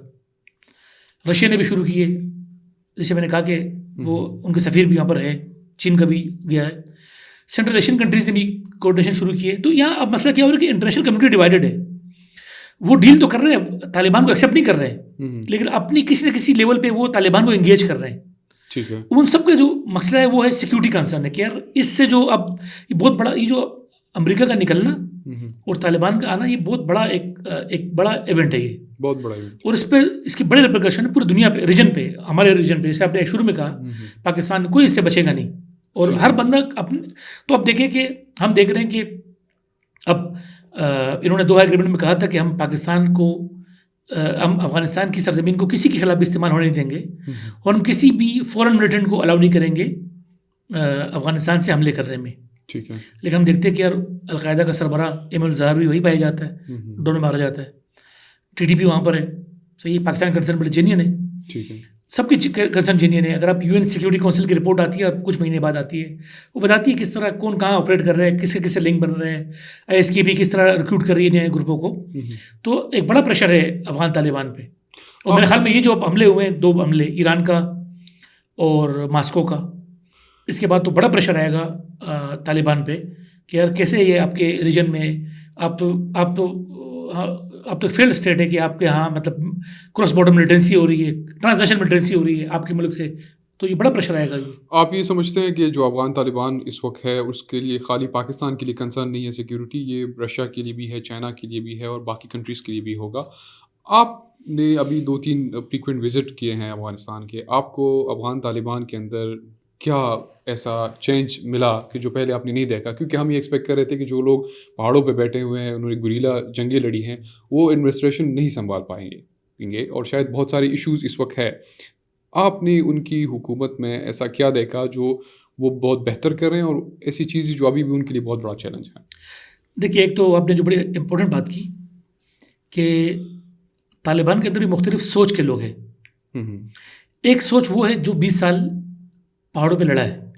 रशिया ने भी शुरू की है, जैसे मैंने कहा कि वो उनके सफ़ीर भी वहाँ पर है, चीन का भी गया है, सेंट्रल एशियन कंट्रीज़ ने भी कोऑर्डिनेशन शुरू की है। तो यहाँ अब मसला क्या हो रहा है कि इंटरनेशनल कम्युनिटी डिवाइडेड है। वो डील तो कर रहे हैं, तालिबान को एक्सेप्ट नहीं कर रहे हैं, लेकिन अपनी किसी न किसी लेवल पे वो तालिबान को एंगेज कर रहे हैं। ठीक है। उन सब का जो मसला है वो है सिक्योरिटी कंसर्न है कि यार इससे जो अब ये बहुत बड़ा, ये जो अमेरिका का निकलना और तालिबान का आना, ये बहुत बड़ा एक बड़ा इवेंट है, ये बहुत बड़ा इवेंट, और इस पर इसके बड़े रिपरकशन पूरी दुनिया पे, रीजन पे, हमारे रीजन पे, जैसे आपने शुरू में कहा पाकिस्तान कोई इससे बचेगा नहीं, और हर बंदा अपने। तो अब देखें कि हम देख रहे हैं कि अब इन्होंने दोहा एग्रीमेंट में कहा था कि हम पाकिस्तान को, हम अफगानिस्तान की सरजमीन को किसी के खिलाफ भी इस्तेमाल होने नहीं देंगे, और हम किसी भी फॉरेन मिलिटेंट को अलाउ नहीं करेंगे अफगानिस्तान से हमले करने में। ठीक है। लेकिन हम देखते हैं कि यार अलकायदा का सरबरा एमल ज़ाहर भी वही पाया जाता है, दोनों मारा जाता है, TTP वहाँ पर है, सही, पाकिस्तान कंसर्न बड़े जेन्युइन है, ठीक है, सबकी कंसर्न जेन्युइन है। अगर आप UN सिक्योरिटी काउंसिल की रिपोर्ट आती है, कुछ महीने बाद आती है, वो बताती है किस तरह कौन कहाँ ऑपरेट कर रहे हैं, किसके किससे लिंक बन रहे हैं, ISKP किस तरह रिक्रूट कर रही है नए ग्रुपों को। तो एक बड़ा प्रेशर है अफगान तालिबान पे, और मेरे ख्याल में ये जो हमले हुए हैं, 2 हमले, ईरान का और मॉस्को का, इसके बाद तो बड़ा प्रेशर आएगा तालिबान पे कि यार कैसे ये आपके रीजन में, आप तो फेल्ड स्टेट है कि आपके यहाँ मतलब क्रॉस बॉर्डर मिलिटेंसी हो रही है, ट्रांसनेशनल मिलिटेंसी हो रही है आपके मुल्क से, तो ये बड़ा प्रेशर आएगा। ये आप ये समझते हैं कि जो अफगान तालिबान इस वक्त है उसके लिए खाली पाकिस्तान के लिए कंसर्न नहीं है सिक्योरिटी, ये रशिया के लिए भी है, चाइना के लिए भी है, और बाकी कंट्रीज़ के लिए भी होगा। आपने अभी 2-3 फ्रीक्वेंट विजिट किए हैं अफगानिस्तान के, आपको अफगान तालिबान के अंदर क्या ऐसा चेंज मिला कि जो पहले आपने नहीं देखा? क्योंकि हम ये एक्सपेक्ट कर रहे थे कि जो लोग पहाड़ों पे बैठे हुए हैं, उन्होंने गुरीला जंगें लड़ी हैं, वो एडमिनिस्ट्रेशन नहीं संभाल पाएंगे, और शायद बहुत सारे इश्यूज़ इस वक्त है। आपने उनकी हुकूमत में ऐसा क्या देखा जो वो बहुत बेहतर कर रहे हैं, और ऐसी चीज़ जो अभी भी उनके लिए बहुत बड़ा चैलेंज है? देखिए, एक तो आपने जो बड़ी इम्पोर्टेंट बात की कि तालिबान के अंदर भी मुख्तलिफ सोच के लोग हैं। एक सोच वो है जो 20 साल पहाड़ों पे लड़ा है।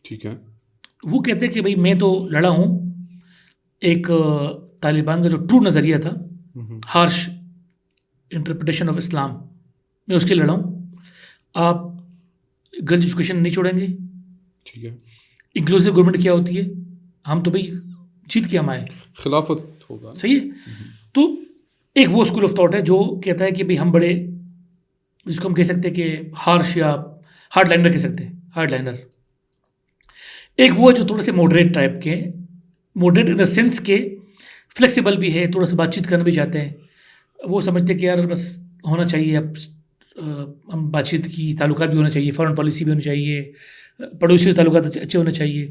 ठीक है। वो कहते हैं कि भाई मैं तो लड़ा हूँ, एक तालिबान का जो ट्रू नज़रिया था, हार्श इंटरप्रिटेशन ऑफ इस्लाम, मैं उसके लड़ा हूँ। आप गर्ल्स एजुकेशन नहीं छोड़ेंगे। ठीक है। इंक्लूसिव गवर्नमेंट क्या होती है, हम तो भाई जीत के हम आए, खिलाफत होगा। सही है। तो एक वो स्कूल ऑफ थॉट है जो कहता है कि भाई हम बड़े, जिसको हम कह सकते हैं कि हार्श या हार्ड लाइनर कह सकते हैं, हार्ड लाइनर। एक वो है जो थोड़े से मॉडरेट टाइप के, मॉडरेट इन द सेंस के फ्लेक्सिबल भी है, थोड़ा सा बातचीत करना भी चाहते हैं। वो समझते हैं कि यार बस होना चाहिए, अब हम बातचीत की ताल्लुकात भी होना चाहिए, फॉरेन पॉलिसी भी होनी चाहिए, पड़ोसी से ताल्लुकात अच्छे होने चाहिए।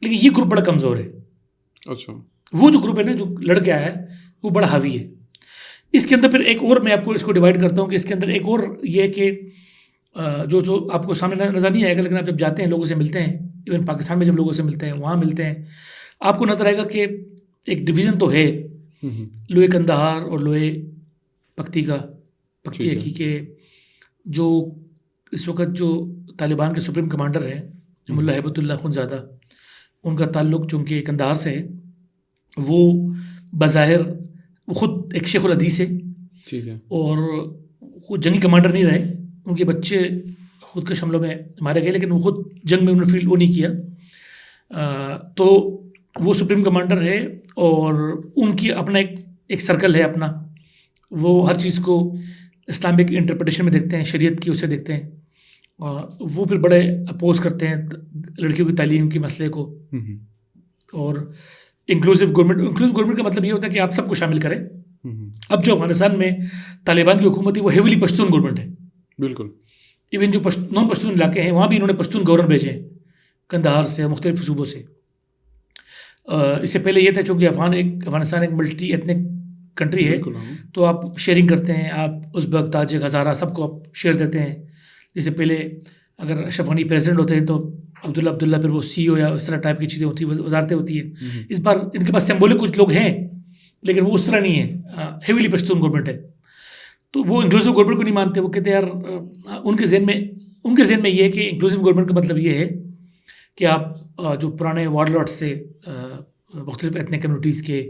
लेकिन ये ग्रुप बड़ा कमज़ोर है। अच्छा। वो जो ग्रुप है ना, जो लड़के आया है, वो बड़ा हावी है। इसके अंदर फिर एक और, मैं आपको इसको डिवाइड करता हूँ कि इसके अंदर एक और ये है कि जो आपको सामने नज़र नहीं आएगा, लेकिन आप जब जाते हैं, लोगों से मिलते हैं, इवन पाकिस्तान में जब लोगों से मिलते हैं, वहाँ मिलते हैं, आपको नज़र आएगा कि एक डिवीज़न तो है, लोहे कंदहार और लोहे पख्ती हकी के। जो इस वक्त जो तालिबान के सुप्रीम कमांडर हैं, मुल्ला हैबतुल्लाह खुनज़ादा, उनका ताल्लुक़ चूँकि कंदहार से है, वो बज़ाहिर वो ख़ुद एक शेखुल हदीस है। ठीक है। और वो जंगी कमांडर नहीं रहे, उनके बच्चे खुद के हमलों में मारे गए, लेकिन वो खुद जंग में उन्होंने फील्ड वो नहीं किया। तो वो सुप्रीम कमांडर है और उनकी अपना एक सर्कल है अपना, वो हर चीज़ को इस्लामिक इंटरप्रिटेशन में देखते हैं, शरीयत की उसे देखते हैं। और वो फिर बड़े अपोज करते हैं लड़कियों की तालीम के मसले को। और इंक्लूसिव गवर्नमेंट का मतलब ये होता है कि आप सबको शामिल करें। अब जो अफगानिस्तान में तालिबान की हुकूमत है, वो हेविली पश्तून गवर्नमेंट है। बिल्कुल। इवन जो नॉन पश्तून इलाके हैं, वहाँ भी इन्होंने पश्तून गवर्नर भेजे हैं, कंदहार से, मुख्तलिफ सूबों से। इससे पहले ये था, चूँकि अफगानिस्तान एक मल्टी एथनिक कंट्री है, तो आप शेयरिंग करते हैं, आप उज़्बेक, ताजिक, हज़ारा सबको आप शेयर देते हैं। जैसे पहले अगर अशरफ गनी प्रेसिडेंट होते हैं तो अब्दुल्ला फिर वो CEO या इस तरह टाइप की चीज़ें होती हैं, वजारतें होती हैं। इस बार इनके पास सिंबॉलिक कुछ लोग हैं, लेकिन वो उस तरह नहीं है, हेविली पश्तून गवर्नमेंट है। तो वो इंक्लूसिव गवर्नमेंट को नहीं मानते। वो कहते हैं यार, उनके जहन में ये है कि इंक्लूसिव गवर्नमेंट का मतलब ये है कि आप जो पुराने वारलॉर्ड्स थे मुख्तलिफ एथनिक कम्युनिटीज़ के,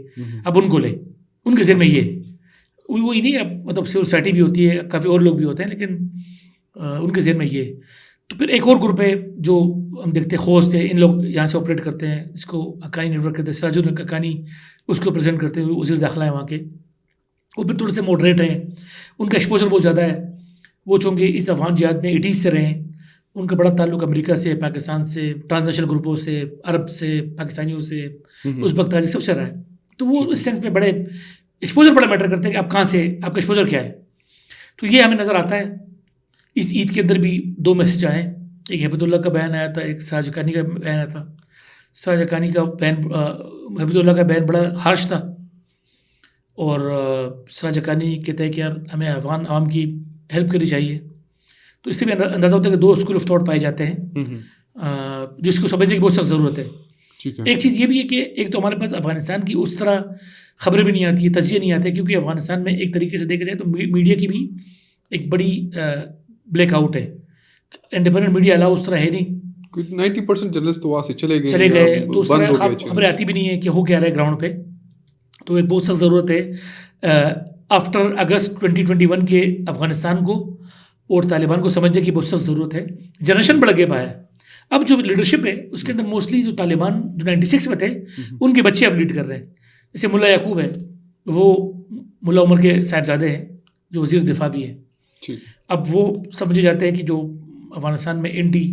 अब उनको लें। उनके जहन में ये वही नहीं, अब मतलब सिविल सोसाइटी भी होती है, काफ़ी और लोग भी होते हैं, लेकिन उनके जहन में ये। तो फिर एक और ग्रुप है जो हम देखते हैं, खोज थे, इन लोग यहाँ से ऑपरेट करते हैं, इसको हक्कानी नेटवर्क कहते हैं, सिराजुल हक्कानी उसको प्रेजेंट करते हैं, वज़ीर दाखिला है वहाँ के। वो फिर थोड़े से मॉडरेट हैं, उनका एक्सपोजर बहुत ज़्यादा है। वो चूँकि इस अफगान जिहाद में 80s से रहे हैं, उनका बड़ा ताल्लुक अमेरिका से, पाकिस्तान से, ट्रांसनेशनल ग्रुपों से, अरब से, पाकिस्तानियों से, उज़्बेक, ताजिक सबसे रहा है। तो वो इस सेंस में बड़े एक्सपोजर बड़ा मैटर करते हैं कि आप कहाँ से, आपका एक्सपोजर क्या है। तो ये हमें नज़र आता है। इस ईद के अंदर भी 2 मैसेज आए, एक हैबतुल्लाह का बयान आया था, एक सिराज हक्कानी का बयान आया था। सिराज हक्कानी का बयान, हैबतुल्लाह का बयान बड़ा हार्श था, और सिराज हक्कानी कहते हैं कि यार हमें अफगान आवाम की हेल्प करनी चाहिए। तो इससे भी अंदाज़ा होता है कि 2 स्कूल ऑफ थॉट पाए जाते हैं, जिसको समझने की बहुत सख्त ज़रूरत है। एक चीज़ ये भी है कि एक तो हमारे पास अफगानिस्तान की उस तरह खबरें भी नहीं आती है, तजिए नहीं आते, क्योंकि अफगानिस्तान में एक तरीके से देखा जाए तो मीडिया की भी एक बड़ी ब्लैकआउट है। इंडिपेंडेंट मीडिया अलाउ उस तरह है नहीं। 90% जर्नलिस्ट तो वहाँ से चले गए, तो उस तरह खबरें आती भी नहीं है कि हो क्या रहा है ग्राउंड पे। तो एक बहुत सख्त ज़रूरत है आफ्टर अगस्त 2021 के अफगानिस्तान को और तालिबान को समझने की बहुत सख्त ज़रूरत है। जनरेशन बढ़ गया है। अब जो लीडरशिप है उसके अंदर मोस्टली जो तालिबान जो 96 में थे, उनके बच्चे अब लीड कर रहे हैं। जैसे मुल्ला याकूब है, वो मुल्ला उमर के साहिबजादे हैं, जो वज़ीर दिफा भी है। अब वो समझे जाते हैं कि जो अफगानिस्तान में एंटी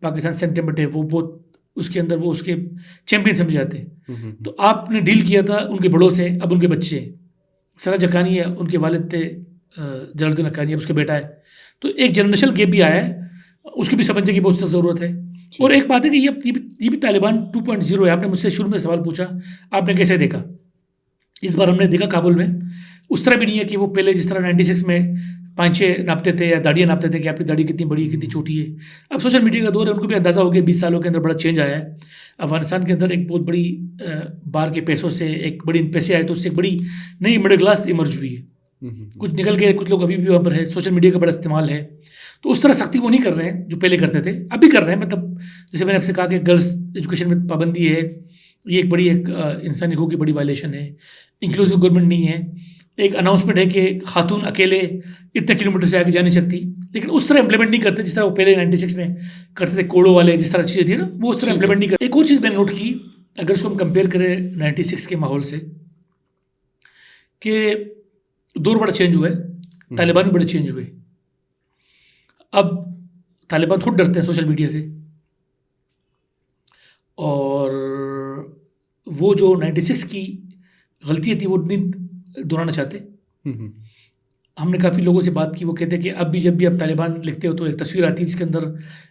पाकिस्तान सेंटिमेंट है, वो बहुत उसके अंदर वो उसके चैम्पियन समझे जाते हैं। तो आपने डील किया था उनके बड़ों से, अब उनके बच्चे हैं। सिराज हक्कानी है, उनके वालिद थे जलालुद्दीन हक्कानी, अब उसका बेटा है। तो एक जनरेशनल गैप भी आया है, उसकी भी समझने की बहुत सी ज़रूरत है। और एक बात है कि ये भी तालिबान 2.0 है। आपने मुझसे शुरू में सवाल पूछा, आपने कैसे देखा? इस बार हमने देखा काबुल में उस तरह भी नहीं है कि वो पहले जिस तरह 96 में 5-6 नापते थे या दाढ़ियाँ नापते थे कि आपकी दाढ़ी कितनी बड़ी है, कितनी छोटी है। अब सोशल मीडिया का दौर है, उनको भी अंदाज़ा हो गया 20 सालों के अंदर बड़ा चेंज आया है। अफगानिस्तान के अंदर एक बहुत बड़ी बाहर के पैसों से एक बड़ी पैसे आए, तो उससे एक बड़ी नई मिडिल क्लास इमर्ज हुई है। कुछ निकल गए, कुछ लोग अभी भी वहाँ पर है, सोशल मीडिया का बड़ा इस्तेमाल है। तो उस तरह सख्ती वो नहीं कर रहे हैं जो पहले करते थे, अभी कर रहे हैं। मतलब जैसे मैंने आपसे कहा कि गर्ल्स एजुकेशन में पाबंदी है, ये एक बड़ी इंसानी हकूक़ की बड़ी वायलेशन है। इंक्लूसिव गवर्नमेंट नहीं है। एक अनाउंसमेंट है कि खातून अकेले इतने किलोमीटर से आगे जा नहीं सकती, लेकिन उस तरह इंप्लीमेंट नहीं करते जिस तरह वो पहले 96 में करते थे। कोड़ो वाले जिस तरह चीज़ें थी ना, वो उस तरह इंप्लीमेंट नहीं करते। एक और चीज़ मैंने नोट की, अगर उसको हम कंपेयर करें 96 के माहौल से, कि दौर बड़ा चेंज हुआ है, तालिबान भी बड़े चेंज हुए। अब तालिबान खुद डरते हैं सोशल मीडिया से, और वो जो 96 की गलती थी वो नहीं दोहराना चाहते। हमने काफ़ी लोगों से बात की, वो कहते हैं कि अब भी जब भी आप तालिबान लिखते हो तो एक तस्वीर आती है जिसके अंदर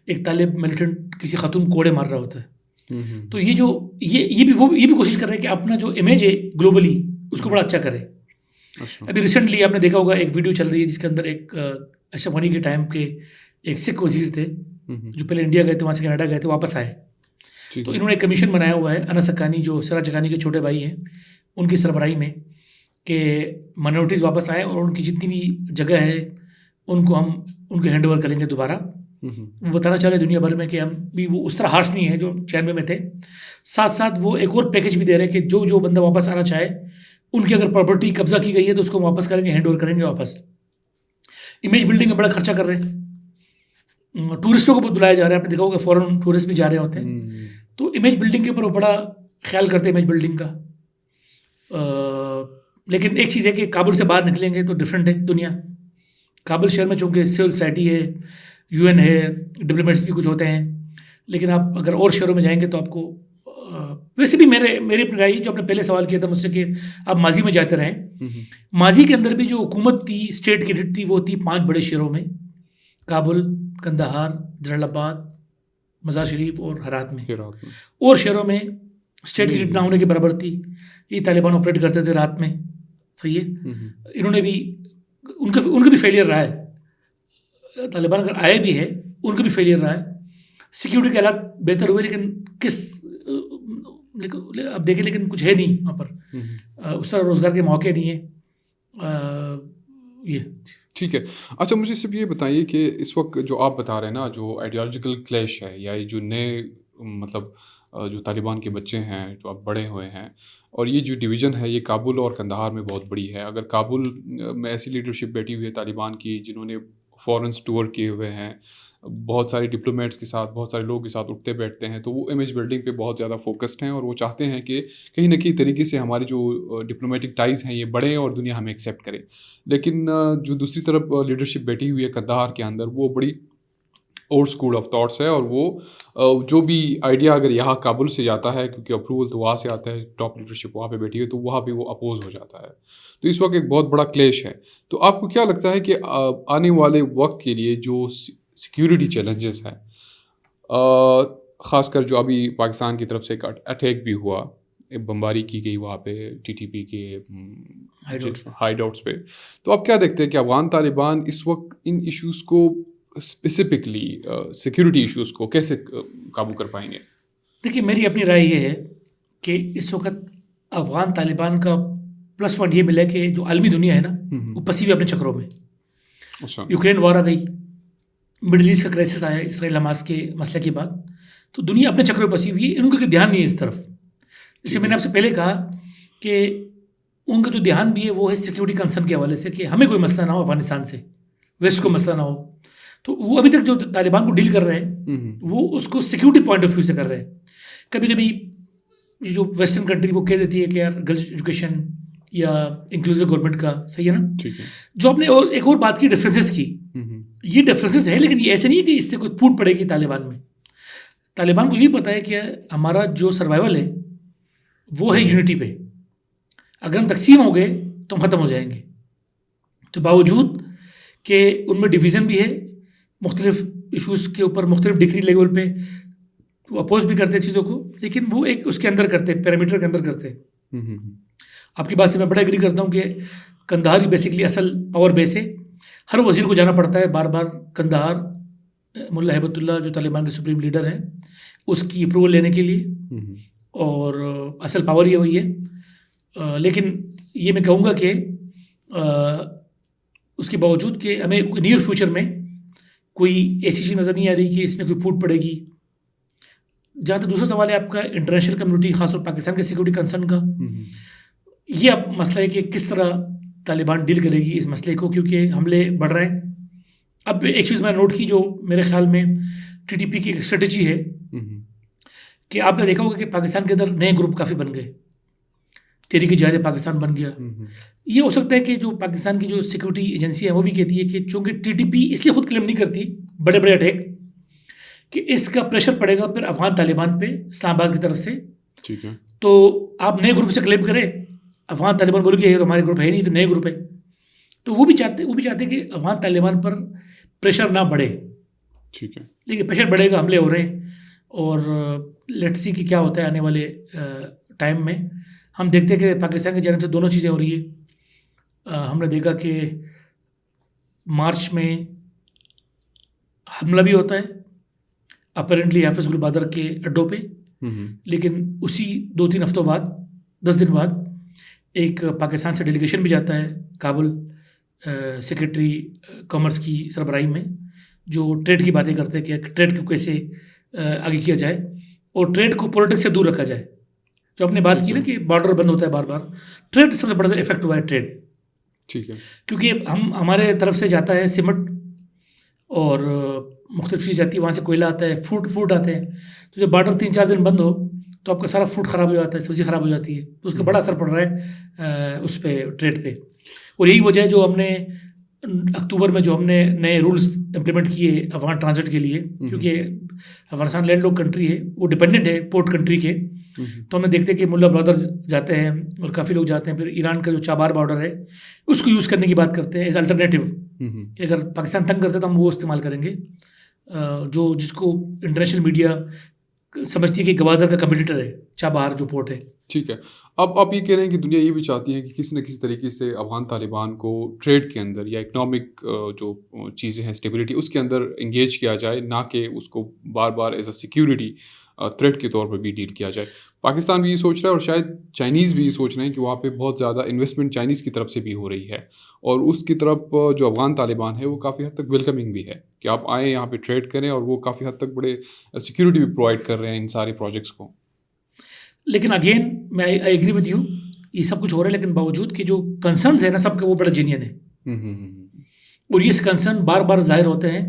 एक तालिब मिलिटेंट किसी खातून कोड़े मार रहा होता है। तो ये भी कोशिश कर रहे हैं कि अपना जो इमेज है ग्लोबली उसको बड़ा अच्छा करे। अभी रिसेंटली आपने देखा होगा एक वीडियो चल रही है जिसके अंदर एक अशरफ गनी के टाइम के एक सिख वजीर थे जो पहले इंडिया गए थे, वहाँ से कनाडा गए थे, वापस आए। तो इन्होंने एक कमीशन बनाया हुआ है, अनस हक्कानी जो सिराज हक्कानी के छोटे भाई हैं, उनकी सरबराही में, कि माइनॉरिटीज़ वापस आए और उनकी जितनी भी जगह है उनको हम उनके हैंड ओवर करेंगे दोबारा। वो बताना चाह रहे दुनिया भर में कि हम भी वो उस तरह हार्श नहीं है जो 96 में थे। साथ साथ वो एक और पैकेज भी दे रहे हैं कि जो जो बंदा वापस आना चाहे उनकी अगर प्रॉपर्टी कब्जा की गई है तो उसको वापस करेंगे, हैंड ओवर करेंगे वापस। इमेज बिल्डिंग में बड़ा खर्चा कर रहे हैं, टूरिस्टों को बहुत बुलाया जा रहा है। आपने देखा होगा फॉरेन टूरिस्ट भी जा रहे होते हैं। तो इमेज बिल्डिंग के ऊपर वो बड़ा ख्याल करते हैं, इमेज बिल्डिंग का। लेकिन एक चीज़ है कि काबुल से बाहर निकलेंगे तो डिफरेंट है दुनिया। काबुल शहर में चूँकि सिविल सोसाइटी है, यूएन है, डिप्लोमेट्स भी कुछ होते हैं, लेकिन आप अगर और शहरों में जाएंगे तो आपको वैसे भी मेरी अपनी राय, जो आपने पहले सवाल किया था मुझसे कि आप माजी में जाते रहें, माजी के अंदर भी जो हुकूमत थी, स्टेट की रीड थी, वो थी 5 बड़े शहरों में, काबुल, कंदाहार, जलालाबाद, मज़ार शरीफ और हरात में। और शहरों में स्टेट की रीड ना होने के बराबर थी। ये तालिबान ऑपरेट करते थे रात में, सही है। इन्होंने भी उनका भी फेलियर रहा है। तालिबान अगर आए भी है उनका भी फेलियर रहा है। सिक्योरिटी के हालात बेहतर हुए, लेकिन अब देखें, लेकिन कुछ है नहीं वहाँ पर, उस तरह रोज़गार के मौके नहीं है। ये ठीक है। अच्छा, मुझे सिर्फ ये बताइए कि इस वक्त जो आप बता रहे हैं ना, जो आइडियोलॉजिकल क्लैश है या ये जो नए मतलब जो तालिबान के बच्चे हैं जो अब बड़े हुए हैं, और ये जो डिवीज़न है ये काबुल और कंदाहार में बहुत बड़ी है। अगर काबुल में ऐसी लीडरशिप बैठी हुई है तालिबान की जिन्होंने फॉरेन टूर किए हुए हैं, बहुत सारे डिप्लोमेट्स के साथ, बहुत सारे लोगों के साथ उठते बैठते हैं, तो वो इमेज बिल्डिंग पे बहुत ज़्यादा फोकस्ड हैं और वो चाहते हैं कि कहीं ना कहीं तरीके से हमारे जो डिप्लोमेटिक टाइज़ हैं ये बढ़ें और दुनिया हमें एक्सेप्ट करे। लेकिन जो दूसरी तरफ लीडरशिप बैठी हुई है कंदाहार के अंदर, वो बड़ी ओल्ड स्कूल ऑफ थॉट्स है, और वो जो भी आइडिया अगर यहाँ काबुल से जाता है, क्योंकि अप्रूवल तो वहाँ से आता है, टॉप लीडरशिप वहाँ पे बैठी है, तो वहाँ पे वो अपोज हो जाता है। तो इस वक्त एक बहुत बड़ा क्लेश है। तो आपको क्या लगता है कि आने वाले वक्त के लिए जो सिक्योरिटी चैलेंजेस हैं, ख़ासकर जो अभी पाकिस्तान की तरफ से एक अटैक भी हुआ, एक बमबारी की गई वहाँ पे टीटीपी के हाइडआउट्स पे, तो आप क्या देखते हैं कि अफगान तालिबान इस वक्त इन इश्यूज़ को, स्पेसिफिकली सिक्योरिटी इश्यूज़ को कैसे काबू कर पाएंगे? देखिए, मेरी अपनी राय ये है कि इस वक्त अफगान तालिबान का प्लस पॉइंट ये मिला कि जो आलमी दुनिया है ना, वो फंसी हुई अपने चक्रों में। अच्छा। यूक्रेन वॉर आ गई, मिडल ईस्ट का क्राइसिस आया इसराइल हमास के मसले के बाद, तो दुनिया अपने चक्रों में फंसी हुई है, उनका ध्यान नहीं है इस तरफ। जैसे मैंने आपसे पहले कहा कि उनका जो ध्यान भी है वो है सिक्योरिटी कंसर्न के हवाले से, कि हमें कोई मसला ना हो अफगानिस्तान से, वेस्ट को मसला ना हो। तो वो अभी तक जो तालिबान को डील कर रहे हैं वो उसको सिक्योरिटी पॉइंट ऑफ व्यू से कर रहे हैं। कभी कभी जो वेस्टर्न कंट्री वो कह देती है कि यार गर्ल्स एजुकेशन या इंक्लूसिव गवर्नमेंट का, सही है ना। ठीक है। जो आपने और एक और बात की डिफरेंसेस की, ये डिफरेंसेस है, लेकिन ये ऐसे नहीं है कि इससे कोई फूट पड़ेगी तालिबान में। तालिबान को ये पता है कि हमारा जो सर्वाइवल है वो है यूनिटी पे। अगर हम तकसीम हो गए तो हम ख़त्म हो जाएंगे। तो बावजूद कि उनमें डिवीज़न भी है, मुख्तलिफ इशूज़ के ऊपर मुख्तलिफ डिग्री लेवल पे वो अपोज भी करते हैं चीज़ों को, लेकिन वो एक उसके अंदर करते हैं, पैरामीटर के अंदर करते हैं। आपकी बात से मैं बड़ा एग्री करता हूँ कि कंदाहार ही बेसिकली असल पावर बेस है। हर वज़ीर को जाना पड़ता है बार बार कंदाहार, मुल्ला हैबतुल्लाह जो तालिबान के सुप्रीम लीडर हैं उसकी अप्रूवल लेने के लिए, और असल पावर ये वही है। लेकिन ये मैं कहूँगा कि उसके बावजूद कि हमें नियर फ्यूचर में कोई ऐसी चीज़ नज़र नहीं आ रही कि इसमें कोई फूट पड़ेगी। जहाँ तक दूसरा सवाल है आपका इंटरनेशनल कम्युनिटी, खासतौर पाकिस्तान के सिक्योरिटी कंसर्न का, ये अब मसला है कि किस तरह तालिबान डील करेगी इस मसले को, क्योंकि हमले बढ़ रहे हैं। अब एक चीज़ मैंने नोट की जो मेरे ख्याल में टीटीपी की एक स्ट्रेटजी है कि आपने देखा होगा कि पाकिस्तान के अंदर नए ग्रुप काफ़ी बन गए, तहरीक-ए-जिहाद पाकिस्तान बन गया। ये हो सकता है कि जो पाकिस्तान की जो सिक्योरिटी एजेंसी है वो भी कहती है कि चूँकि टीटीपी इसलिए खुद क्लेम नहीं करती बड़े बड़े अटैक कि इसका प्रेशर पड़ेगा फिर अफगान तालिबान पे इस्लामाबाद की तरफ से। ठीक है। तो आप नए ग्रुप से क्लेम करें, अफगान तालिबान बोले कि ये तो हमारे ग्रुप है नहीं, तो नए ग्रुप है। तो वो भी चाहते कि अफगान तालिबान पर प्रेशर ना बढ़े। ठीक है। लेकिन प्रेशर बढ़ेगा, हमले हो रहे हैं, और लेट्स सी कि क्या होता है आने वाले टाइम में। हम देखते हैं कि पाकिस्तान की जानब से दोनों चीज़ें हो रही है। हमने देखा कि मार्च में हमला भी होता है अपेरेंटली हाफिज़ गुल बादर के अड्डों पे, लेकिन उसी 2-3 हफ्तों बाद, 10 दिन बाद, एक पाकिस्तान से डेलीगेशन भी जाता है काबुल सेक्रेटरी कॉमर्स की सरबराही में, जो ट्रेड की बातें करते हैं कि ट्रेड को कैसे आगे किया जाए और ट्रेड को पॉलिटिक्स से दूर रखा जाए। जो आपने बात की ना कि बॉर्डर बंद होता है बार बार, ट्रेड सबसे बड़ा इफेक्ट हुआ है ट्रेड। ठीक है। क्योंकि हमारे तरफ से जाता है सीमेंट और मुख्तलिफ चीज़ जाती है, वहाँ से कोयला आता है, फूड आते हैं। तो जब बॉर्डर 3-4 दिन बंद हो तो आपका सारा फूड ख़राब हो जाता है, सब्ज़ी ख़राब हो जाती है, तो उसका बड़ा असर पड़ रहा है उस पर, ट्रेड पे। और यही वजह है जो हमने अक्टूबर में जो हमने नए रूल्स इम्प्लीमेंट किए अफगान ट्रांजिट के लिए, क्योंकि अफगानिस्तान लैंडलॉक कंट्री है, वो डिपेंडेंट है पोर्ट कंट्री के। तो हमें देखते हैं कि मुल्ला ब्रदर जाते हैं और काफ़ी लोग जाते हैं, फिर ईरान का जो चाबार बॉर्डर है उसको यूज़ करने की बात करते हैं एज अल्टरनेटिव, कि अगर पाकिस्तान तंग करते तो हम वो इस्तेमाल करेंगे, जो जिसको इंटरनेशनल मीडिया समझती है कि गवादर का कंपटीटर है चाबार जो पोर्ट है। ठीक है। अब आप ये कह रहे हैं कि दुनिया ये भी चाहती है कि किसी न किसी तरीके से अफ़गान तालिबान को ट्रेड के अंदर या इकनॉमिक जो चीज़ें हैं स्टेबिलिटी उसके अंदर इंगेज किया जाए, ना कि उसको बार बार एज अ सिक्योरिटी थ्रेट के तौर पर भी डील किया जाए। पाकिस्तान भी ये सोच रहा है और शायद चाइनीज़ भी ये सोच रहे हैं कि वहाँ पे बहुत ज़्यादा इन्वेस्टमेंट चाइनीज़ की तरफ से भी हो रही है, और उसकी तरफ जो अफ़गान तालिबान है वो काफ़ी हद तक वेलकमिंग भी है कि आप आएँ यहाँ पे ट्रेड करें, और वो काफ़ी हद तक बड़े सिक्योरिटी भी प्रोवाइड कर रहे हैं इन सारे प्रोजेक्ट्स को। लेकिन अगेन मैं आई एग्री विद यू, ये सब कुछ हो रहा है, लेकिन बावजूद कि जो कंसर्न्स है ना सबके वो बड़ा जेन्युइन है, और ये कंसर्न बार बार जाहिर होते हैं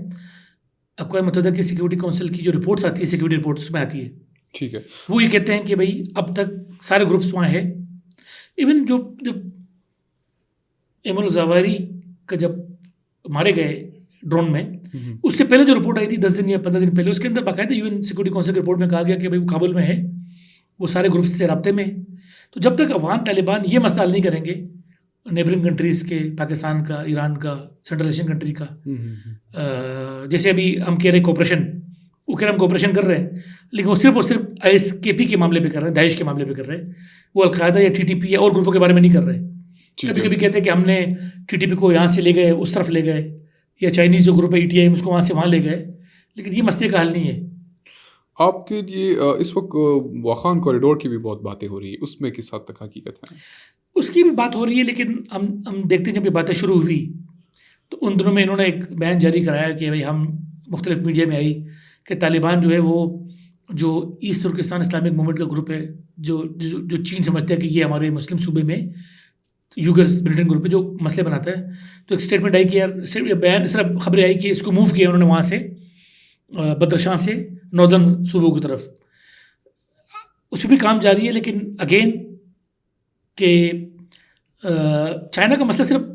अक़वाम मुत्तहिदा की सिक्योरिटी काउंसिल की जो रिपोर्ट्स आती है, सिक्योरिटी रिपोर्ट्स में आती है। ठीक है। वो ये कहते हैं कि भाई अब तक सारे ग्रुप्स वहाँ है। इवन जब एमन ज़वाहिरी का जब मारे गए ड्रोन में, उससे पहले जो रिपोर्ट आई थी 10 दिन या 15 दिन पहले, उसके अंदर बाकायदा यूएन सिक्योरिटी काउंसिल की रिपोर्ट में कहा गया कि भाई वो काबुल में है, वो सारे ग्रुप्स से राब्ते में है। तो जब तक अफ़गान तालिबान ये मसला हल नहीं करेंगे, नेबरिंग कंट्रीज़ के, पाकिस्तान का, ईरान का, सेंट्रल एशियन कंट्री का, जैसे अभी हम कह रहे हैं कोऑपरेशन, वो कह रहे हम कोऑपरेशन कर रहे हैं, लेकिन वो सिर्फ और सिर्फ ISKP के मामले पे कर रहे हैं, दाइश के मामले पे कर रहे हैं, वो अलकायदा या TTP या और ग्रुपों के बारे में नहीं कर रहे। कभी कभी कहते हैं कि हमने TTP को यहाँ से ले गए, उस तरफ ले गए, या चाइनीज़ जो ग्रुप है ETI उसको वहाँ से वहाँ ले गए, लेकिन ये मसले का हल नहीं है। आपके लिए इस वक्त वाखान कॉरिडोर की भी बहुत बातें हो रही है, उसमें किस हद तक हकीकत है? उसकी भी बात हो रही है, लेकिन हम देखते हैं जब ये बातें शुरू हुई तो उन दिनों में इन्होंने एक बयान जारी कराया कि भाई हम मुख्तलिफ मीडिया में आई कि तालिबान जो है वो जो ईस्ट तुर्किस्तान इस्लामिक मूवमेंट का ग्रुप है, जो चीन समझता है कि ये हमारे मुस्लिम सूबे में यूगर्स मिलिटेंट ग्रुप है जो मसले बनाता है। तो एक स्टेटमेंट आई कि यार बयान सिर्फ खबरें आई कि इसको मूव किया उन्होंने वहाँ से बदरशाह से नॉर्दर्न सूबों की तरफ, उस पर भी काम जारी है। लेकिन अगेन कि चाइना का मसला सिर्फ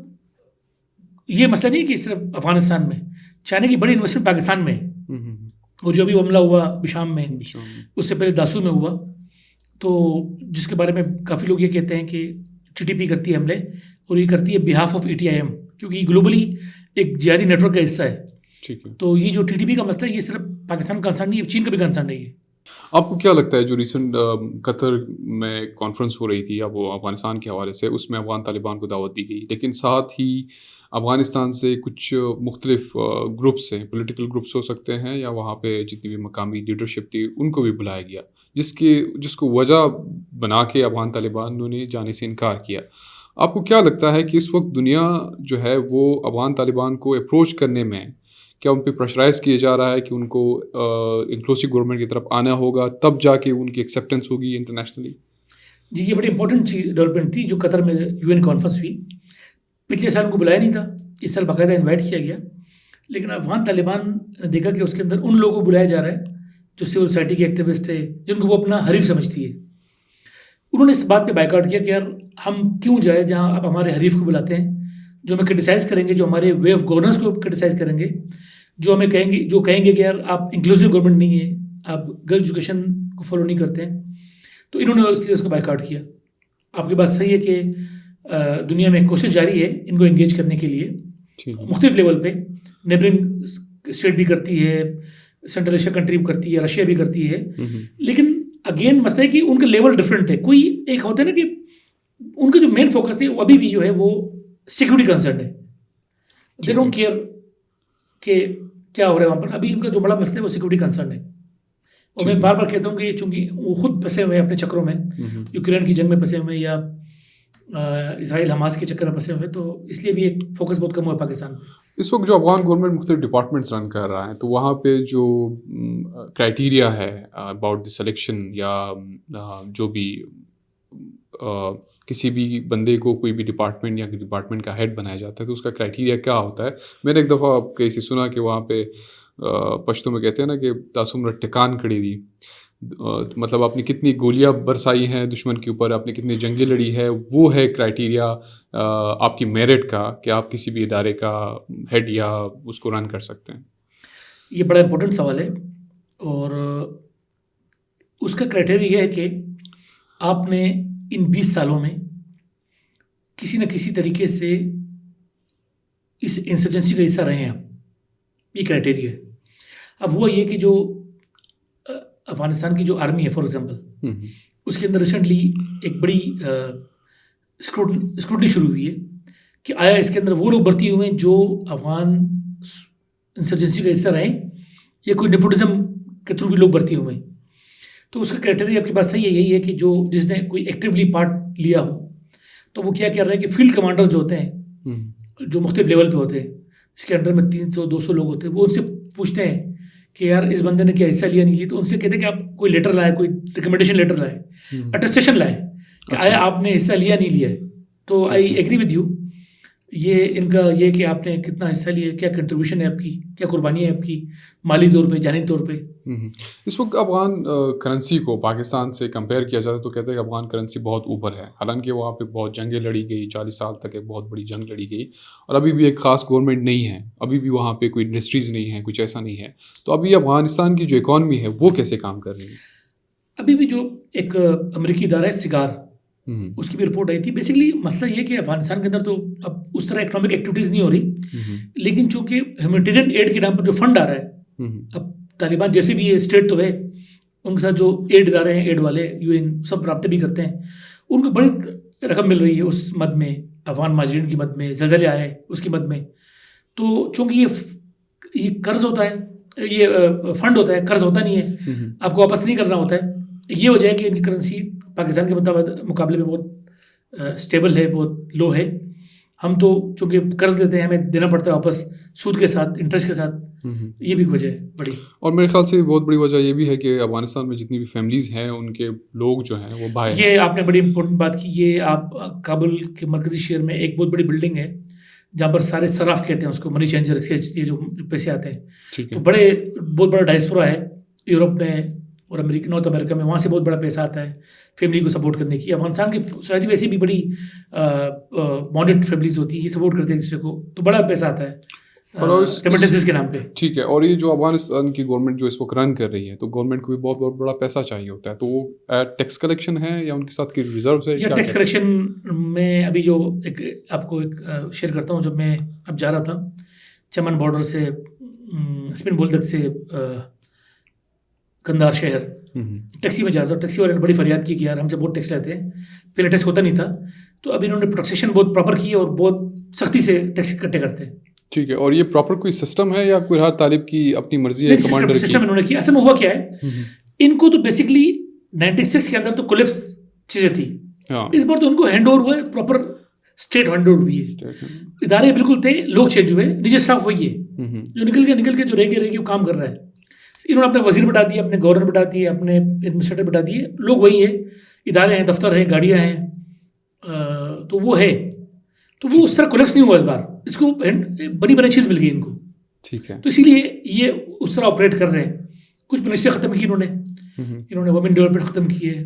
ये मसला नहीं कि सिर्फ अफगानिस्तान में, चाइना की बड़ी इन्वेस्टमेंट पाकिस्तान में है। और जो अभी हमला हुआ बिशाम में, उससे पहले दासू में हुआ, तो जिसके बारे में काफ़ी लोग ये कहते हैं कि TTP करती है हमले, और ये करती है बिहाफ ऑफ ETIM, क्योंकि ग्लोबली एक जिहादी नेटवर्क का हिस्सा है। ठीक है। तो ये जो TTP का मसला है ये सिर्फ पाकिस्तान का कंसर्न नहीं है, चीन का भी कंसर्न नहीं है। आपको क्या लगता है जो रिसेंट कतर में कॉन्फ्रेंस हो रही थी अब वो अफ़गानिस्तान के हवाले से, उसमें अफ़गान तालिबान को दावत दी गई, लेकिन साथ ही अफ़गानिस्तान से कुछ मुख्तलिफ ग्रुप्स हैं, पॉलिटिकल ग्रुप्स हो सकते हैं या वहाँ पे जितनी भी मकामी लीडरशिप थी उनको भी बुलाया गया, जिसको वजह बना के अफ़गान तालिबान ने जाने से इनकार किया। आपको क्या लगता है कि इस वक्त दुनिया जो है वो अफगान तालिबान को अप्रोच करने में क्या उन पे प्रेशराइज किया जा रहा है कि उनको इंक्लूसिव गवर्नमेंट की तरफ आना होगा, तब जाके उनकी एक्सेप्टेंस होगी इंटरनेशनली? जी, ये बड़ी इंपॉर्टेंट चीज डेवलपमेंट थी जो कतर में यूएन कॉन्फ्रेंस हुई। पिछले साल उनको बुलाया नहीं था, इस साल बाकायदा इनवाइट किया गया। लेकिन अफगान तालिबान ने देखा कि उसके अंदर उन लोगों को बुलाया जा रहा है जो सिविल सोसाइटी के एक्टिविस्ट है, जिनको वो अपना हरीफ समझती है। उन्होंने इस बात पे बायकॉट किया कि यार हम क्यों जाए जहाँ आप हमारे हरीफ को बुलाते हैं, जो हमें क्रिटिसाइज़ करेंगे, जो हमारे वे ऑफ गवर्नेंस को क्रिटिसाइज़ करेंगे, जो कहेंगे कि यार आप इंक्लूसिव गवर्नमेंट नहीं है, आप गर्ल एजुकेशन को फॉलो नहीं करते हैं। तो इन्होंने इसलिए उसका बायकॉट किया। आपकी बात सही है कि दुनिया में कोशिश जारी है इनको एंगेज करने के लिए मुख्तलिफ लेवल पे। नेबरिंग स्टेट भी करती है, सेंट्रल एशिया कंट्री भी करती है, रशिया भी करती है। लेकिन अगेन मसला है कि उनके लेवल डिफरेंट है। कोई एक होता है ना कि उनका जो मेन फोकस है वो अभी भी जो है वो सिक्योरिटी कंसर्न है। दे डोंट केयर कि क्या हो रहा है वहाँ पर। अभी उनका जो बड़ा मसला है वो सिक्योरिटी कंसर्न है। और मैं बार बार कहता हूँ कि चूंकि वो खुद फंसे हुए हैं अपने चक्रों में, यूक्रेन की जंग में फंसे हुए हैं या इसराइल हमास के चक्कर में फंसे हुए हैं, तो इसलिए भी एक फोकस बहुत कम हुआ है पाकिस्तान। इस वक्त जो अफगान गवर्नमेंट मुख्तलिफ डिपार्टमेंट्स रन कर रहा है, तो वहाँ पे जो क्राइटेरिया है अबाउट द सिलेक्शन या जो भी किसी भी बंदे को कोई भी डिपार्टमेंट या डिपार्टमेंट का हेड बनाया जाता है, तो उसका क्राइटेरिया क्या होता है? मैंने एक दफ़ा कहीं सुना कि वहाँ पे पश्तो में कहते हैं ना कि तासुम टिकान कड़ी दी, मतलब आपने कितनी गोलियां बरसाई हैं दुश्मन के ऊपर, आपने कितनी जंगें लड़ी है, वो है क्राइटेरिया आपकी मेरिट का कि आप किसी भी इदारे का हेड या उसको रन कर सकते हैं। ये बड़ा इंपॉर्टेंट सवाल है और उसका क्राइटेरिया ये है कि आपने इन 20 सालों में किसी न किसी तरीके से इस इंसर्जेंसी का हिस्सा रहे हैं आप, ये क्राइटेरिया है। अब हुआ ये कि जो अफगानिस्तान की जो आर्मी है फॉर एग्जांपल, उसके अंदर रिसेंटली एक बड़ी स्क्रूटनी शुरू हुई है कि आया इसके अंदर वो लोग भर्ती हुए हैं जो अफगान इंसर्जेंसी का हिस्सा रहे या कोई नेपोटिज्म के थ्रू भी लोग भर्ती हुए हैं। तो उसका क्राइटेरिया आपकी बात सही है, यही है कि जो जिसने कोई एक्टिवली पार्ट लिया हो, तो वो क्या कर रहा है कि फील्ड कमांडर्स जो होते हैं जो मुख्तलिफ लेवल पे होते हैं, इसके अंडर में 300-200 लोग होते हैं, वो उनसे पूछते हैं कि यार इस बंदे ने क्या हिस्सा लिया नहीं लिया। तो उनसे कहते हैं कि आप कोई लेटर लाए, कोई रिकमेंडेशन लेटर लाए, अटेस्टेशन लाए कि आया आपने हिस्सा लिया नहीं लिया है। तो आई एग्री विद यू, ये इनका ये कि आपने कितना हिस्सा लिया, क्या कंट्रीब्यूशन है आपकी, क्या कुर्बानी है आपकी माली तौर पे, जानी तौर पे। इस वक्त अफगान करेंसी को पाकिस्तान से कंपेयर किया जाता है तो कहते हैं कि अफगान करेंसी बहुत ऊपर है। हालांकि वहाँ पे बहुत जंगें लड़ी गई, 40 साल तक एक बहुत बड़ी जंग लड़ी गई और अभी भी एक ख़ास गवर्नमेंट नहीं है, अभी भी वहाँ पे कोई इंडस्ट्रीज़ नहीं है, कुछ ऐसा नहीं है। तो अभी अफगानिस्तान की जो इकॉनमी है वो कैसे काम कर रही है? अभी भी जो एक अमेरिकी इदारा है सिगार, उसकी भी रिपोर्ट आई थी। बेसिकली मसला ये कि अफगानिस्तान के अंदर तो अब उस तरह इकोनॉमिक एक्टिविटीज़ नहीं हो रही, लेकिन चूंकि ह्यूमैनिटेरियन एड के नाम पर जो फंड आ रहा है, अब तालिबान जैसे भी ये स्टेट तो है, उनके साथ जो एड इदारे हैं, एड वाले यूएन सब राब्ते भी करते हैं, उनको बड़ी रकम मिल रही है उस मद में, अफगान माजरीन की मद में, ज़लज़ले आए उसकी मद में। तो चूँकि ये कर्ज होता है, ये फंड होता है, कर्ज होता नहीं है, आपको वापस नहीं करना होता है। ये वजह है कि इनकी करेंसी पाकिस्तान के मुकाबले में बहुत स्टेबल है, बहुत लो है। हम तो चूँकि कर्ज लेते हैं, हमें देना पड़ता है वापस सूद के साथ, इंटरेस्ट के साथ। ये भी वजह है बड़ी। और मेरे ख्याल से बहुत बड़ी वजह ये भी है कि अफगानिस्तान में जितनी भी फैमिलीज़ हैं उनके लोग जो हैं वो बाहर। ये आपने बड़ी इंपॉर्टेंट बात की। ये आप काबुल के मरकजी शहर में एक बहुत बड़ी बिल्डिंग है जहाँ पर सारे सराफ कहते हैं उसको, मनी चेंजर, ये जो पैसे आते हैं, तो बहुत बड़ा डायस्पोरा है यूरोप में और अमेरिका, नॉर्थ अमेरिका में, वहाँ से बहुत बड़ा पैसा आता है फैमिली को सपोर्ट करने की। अफगानिस्तान की सोसाइटी वैसे भी बड़ी मॉडरेट फैमिलीज होती है, ये सपोर्ट करते हैं दूसरे को, तो बड़ा पैसा आता है रेमिटेंसेस के नाम पे। ठीक है। और ये जो अफगानिस्तान की गवर्नमेंट जो इस वक्त रन कर रही है, तो गवर्नमेंट को भी बहुत बहुत बड़ा पैसा चाहिए होता है, तो वो टैक्स कलेक्शन है या उनके साथ की रिजर्व है? या टैक्स कलेक्शन में अभी जो आपको एक शेयर करता हूँ, जब मैं अब जा रहा था चमन बॉर्डर से स्पिन बोल्दक से कंधार शहर, टैक्सी में जा रहा था, टैक्सी वाले ने बड़ी फरियाद की कि यार हमसे बहुत टैक्स लेते हैं, पहले टैक्स होता नहीं था, तो अब इन्होंने टैक्सेशन बहुत प्रॉपर की और बहुत सख्ती से टैक्स इकट्ठे करते हैं। ठीक है। और ये प्रॉपर कोई सिस्टम है या कोई हर तालिब की अपनी मर्जी है? कमांडर की सिस्टम इन्होंने किया। असल में हुआ क्या है, इनको तो बेसिकली 96 के अंदर तो कोलैप्स चीजें थी, इस बार तो उनको हैंड ओवर हुआ है प्रॉपर स्टेट हैंडल हुई है, इदारे बिल्कुल थे, लोग चेंज हुए, निजी स्टाफ वही है, जो निकल के जो रह के वो काम कर रहा है। इन्होंने अपने वजीर बिठा दिए, अपने गवर्नर बिठा दिए, अपने एडमिनिस्ट्रेटर बिठा दिए, लोग वही है, इदारे हैं, दफ्तर हैं, गाड़ियाँ हैं, तो वो है। तो वो उस तरह कोलेप्स नहीं हुआ इस बार, इसको बड़ी बड़ी चीज़ मिल गई इनको, ठीक है। तो इसीलिए ये उस तरह ऑपरेट कर रहे हैं। कुछ मिनिस्ट्री ख़त्म की इन्होंने वुमेन डेवलपमेंट ख़त्म की है,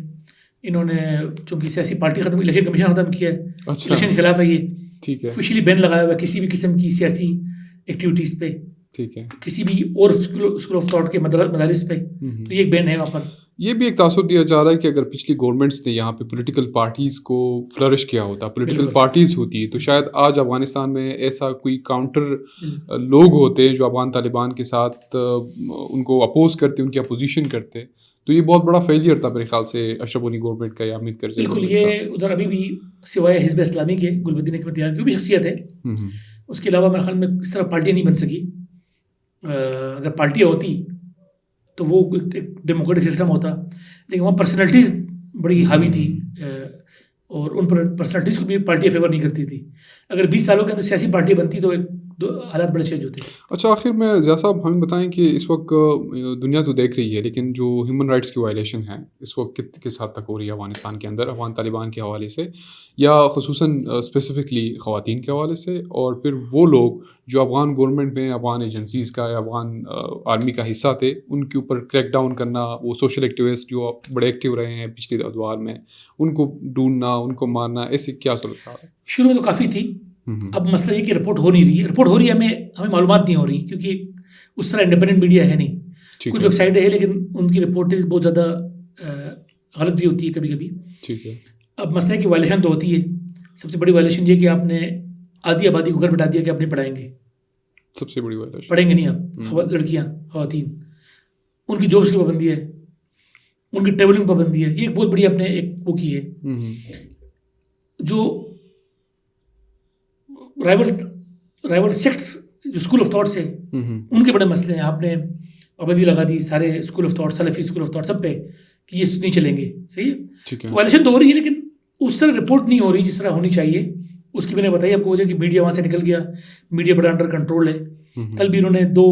इन्होंने चूँकि सियासी पार्टी ख़त्म, इलेक्शन कमीशन ख़त्म किया है, इलेक्शन के खिलाफ है ये, ठीक है, ऑफिशियली बैन लगाया हुआ है किसी भी किस्म की सियासी एक्टिविटीज़ पे, ठीक है। किसी भी और स्कूल ऑफ थॉट के मदारिस पे, तो ये एक बैन है वहाँ पर। ये भी एक तासुर दिया जा रहा है कि अगर पिछली गवर्नमेंट्स ने यहाँ पे पॉलिटिकल पार्टीज़ को फ्लरिश किया होता, पॉलिटिकल पार्टीज़ होती, तो शायद आज अफगानिस्तान में ऐसा कोई काउंटर लोग होते जो अफगान तालिबान के साथ उनको अपोज करते, उनकी अपोजिशन करते। तो ये बहुत बड़ा फेलियर था मेरे ख्याल से अशरफ गनी गवर्नमेंट का या हामिद करज़ई बिल्कुल। गवर्नमेंट ये उधर अभी भी सिवाय हिज़्ब इस्लामी के गुलबद्दीन हकमतियार की भी शख्सियत है, उसके अलावा मेरे ख्याल में इस तरह पार्टियाँ नहीं बन सकी। अगर पार्टियाँ होती तो वो एक डेमोक्रेटिक सिस्टम होता, लेकिन वहाँ पर्सनैलिटीज़ बड़ी हावी थी, और उन पर्सनैलिटीज़ को भी पार्टियाँ फेवर नहीं करती थी। अगर 20 सालों के अंदर सियासी पार्टी बनती तो हालात बड़े चेंज होते। अच्छा, आखिर में ज़िया साहब हमें बताएं कि इस वक्त दुनिया तो देख रही है, लेकिन जो ह्यूमन राइट्स की वायलेशन है इस वक्त किस हद तक हो रही है अफगानिस्तान के अंदर, अफगान तालिबान के हवाले से या ख़ुसूसन स्पेसिफ़िकली ख़वातीन के हवाले से, और फिर वो लोग जो अफगान गवर्नमेंट में, अफगान एजेंसीज़ का या अफगान आर्मी का हिस्सा थे, उनके ऊपर क्रैक डाउन करना, वो सोशल एक्टिविस्ट जो बड़े एक्टिव रहे हैं पिछले दौर में, उनको ढूंढना, उनको मारना, ऐसी क्या सूरत है? शुरू में तो काफ़ी थी, अब मसला ये कि रिपोर्ट हो नहीं रही है। रिपोर्ट हो रही है, हमें मालूमात नहीं हो रही, क्योंकि उस तरह इंडिपेंडेंट मीडिया है नहीं। कुछ वेबसाइट है लेकिन उनकी रिपोर्टें बहुत ज़्यादा गलत भी होती है कभी कभी। ठीक है। अब मसला है कि वायलेशन तो होती है। सबसे बड़ी वायलेशन ये कि आपने आधी आबादी को घर बिठा दिया कि आप नहीं पढ़ाएंगे। सबसे बड़ी वायलेशन, पढ़ेंगे नहीं आप, लड़कियाँ, ख़वातीन, उनकी जॉब्स की पाबंदी है, उनकी ट्रेवलिंग पाबंदी है। ये एक बहुत बड़ी आपने एक वो की है। जो राइवल सेक्ट्स जो स्कूल ऑफ थॉट्स है, उनके बड़े मसले हैं। आपने पाबंदी लगा दी सारे school of thought, Salafi school of thought सब पे कि ये नहीं चलेंगे। सही है, ठीक है। वायलेशन तो हो रही है लेकिन उस तरह रिपोर्ट नहीं हो रही जिस तरह होनी चाहिए। उसकी मैंने बताई आपको वजह कि मीडिया वहाँ से निकल गया, मीडिया बड़ा अंडर कंट्रोल है। कल भी उन्होंने 2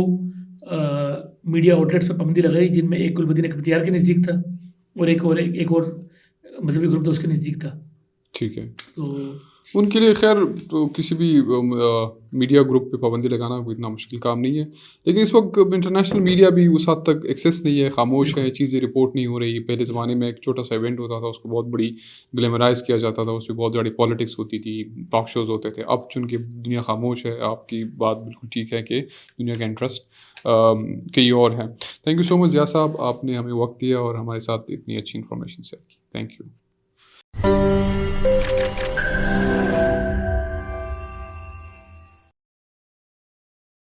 मीडिया आउटलेट्स पर पाबंदी लगाई, जिनमें एक गुलबद्दीन हकमतियार के नज़दीक था और एक और मजहबी ग्रुप था उसके नज़दीक था। ठीक है। तो उनके लिए खैर तो किसी भी मीडिया ग्रुप पे पाबंदी लगाना कोई इतना मुश्किल काम नहीं है, लेकिन इस वक्त इंटरनेशनल मीडिया भी उस हद तक एक्सेस नहीं है, खामोश है, चीज़ें रिपोर्ट नहीं हो रही। पहले ज़माने में एक छोटा सा इवेंट होता था, उसको बहुत बड़ी ग्लैमराइज किया जाता था, उसमें बहुत बड़ी पॉलिटिक्स होती थी, टॉक शोज़ होते थे। अब चूँकि दुनिया खामोश है, आपकी बात बिल्कुल ठीक है कि दुनिया का इंटरेस्ट कहीं और है। Thank you so much Zia साहब, आपने हमें वक्त दिया और हमारे साथ इतनी अच्छी इन्फॉर्मेशन शेयर की। Thank you.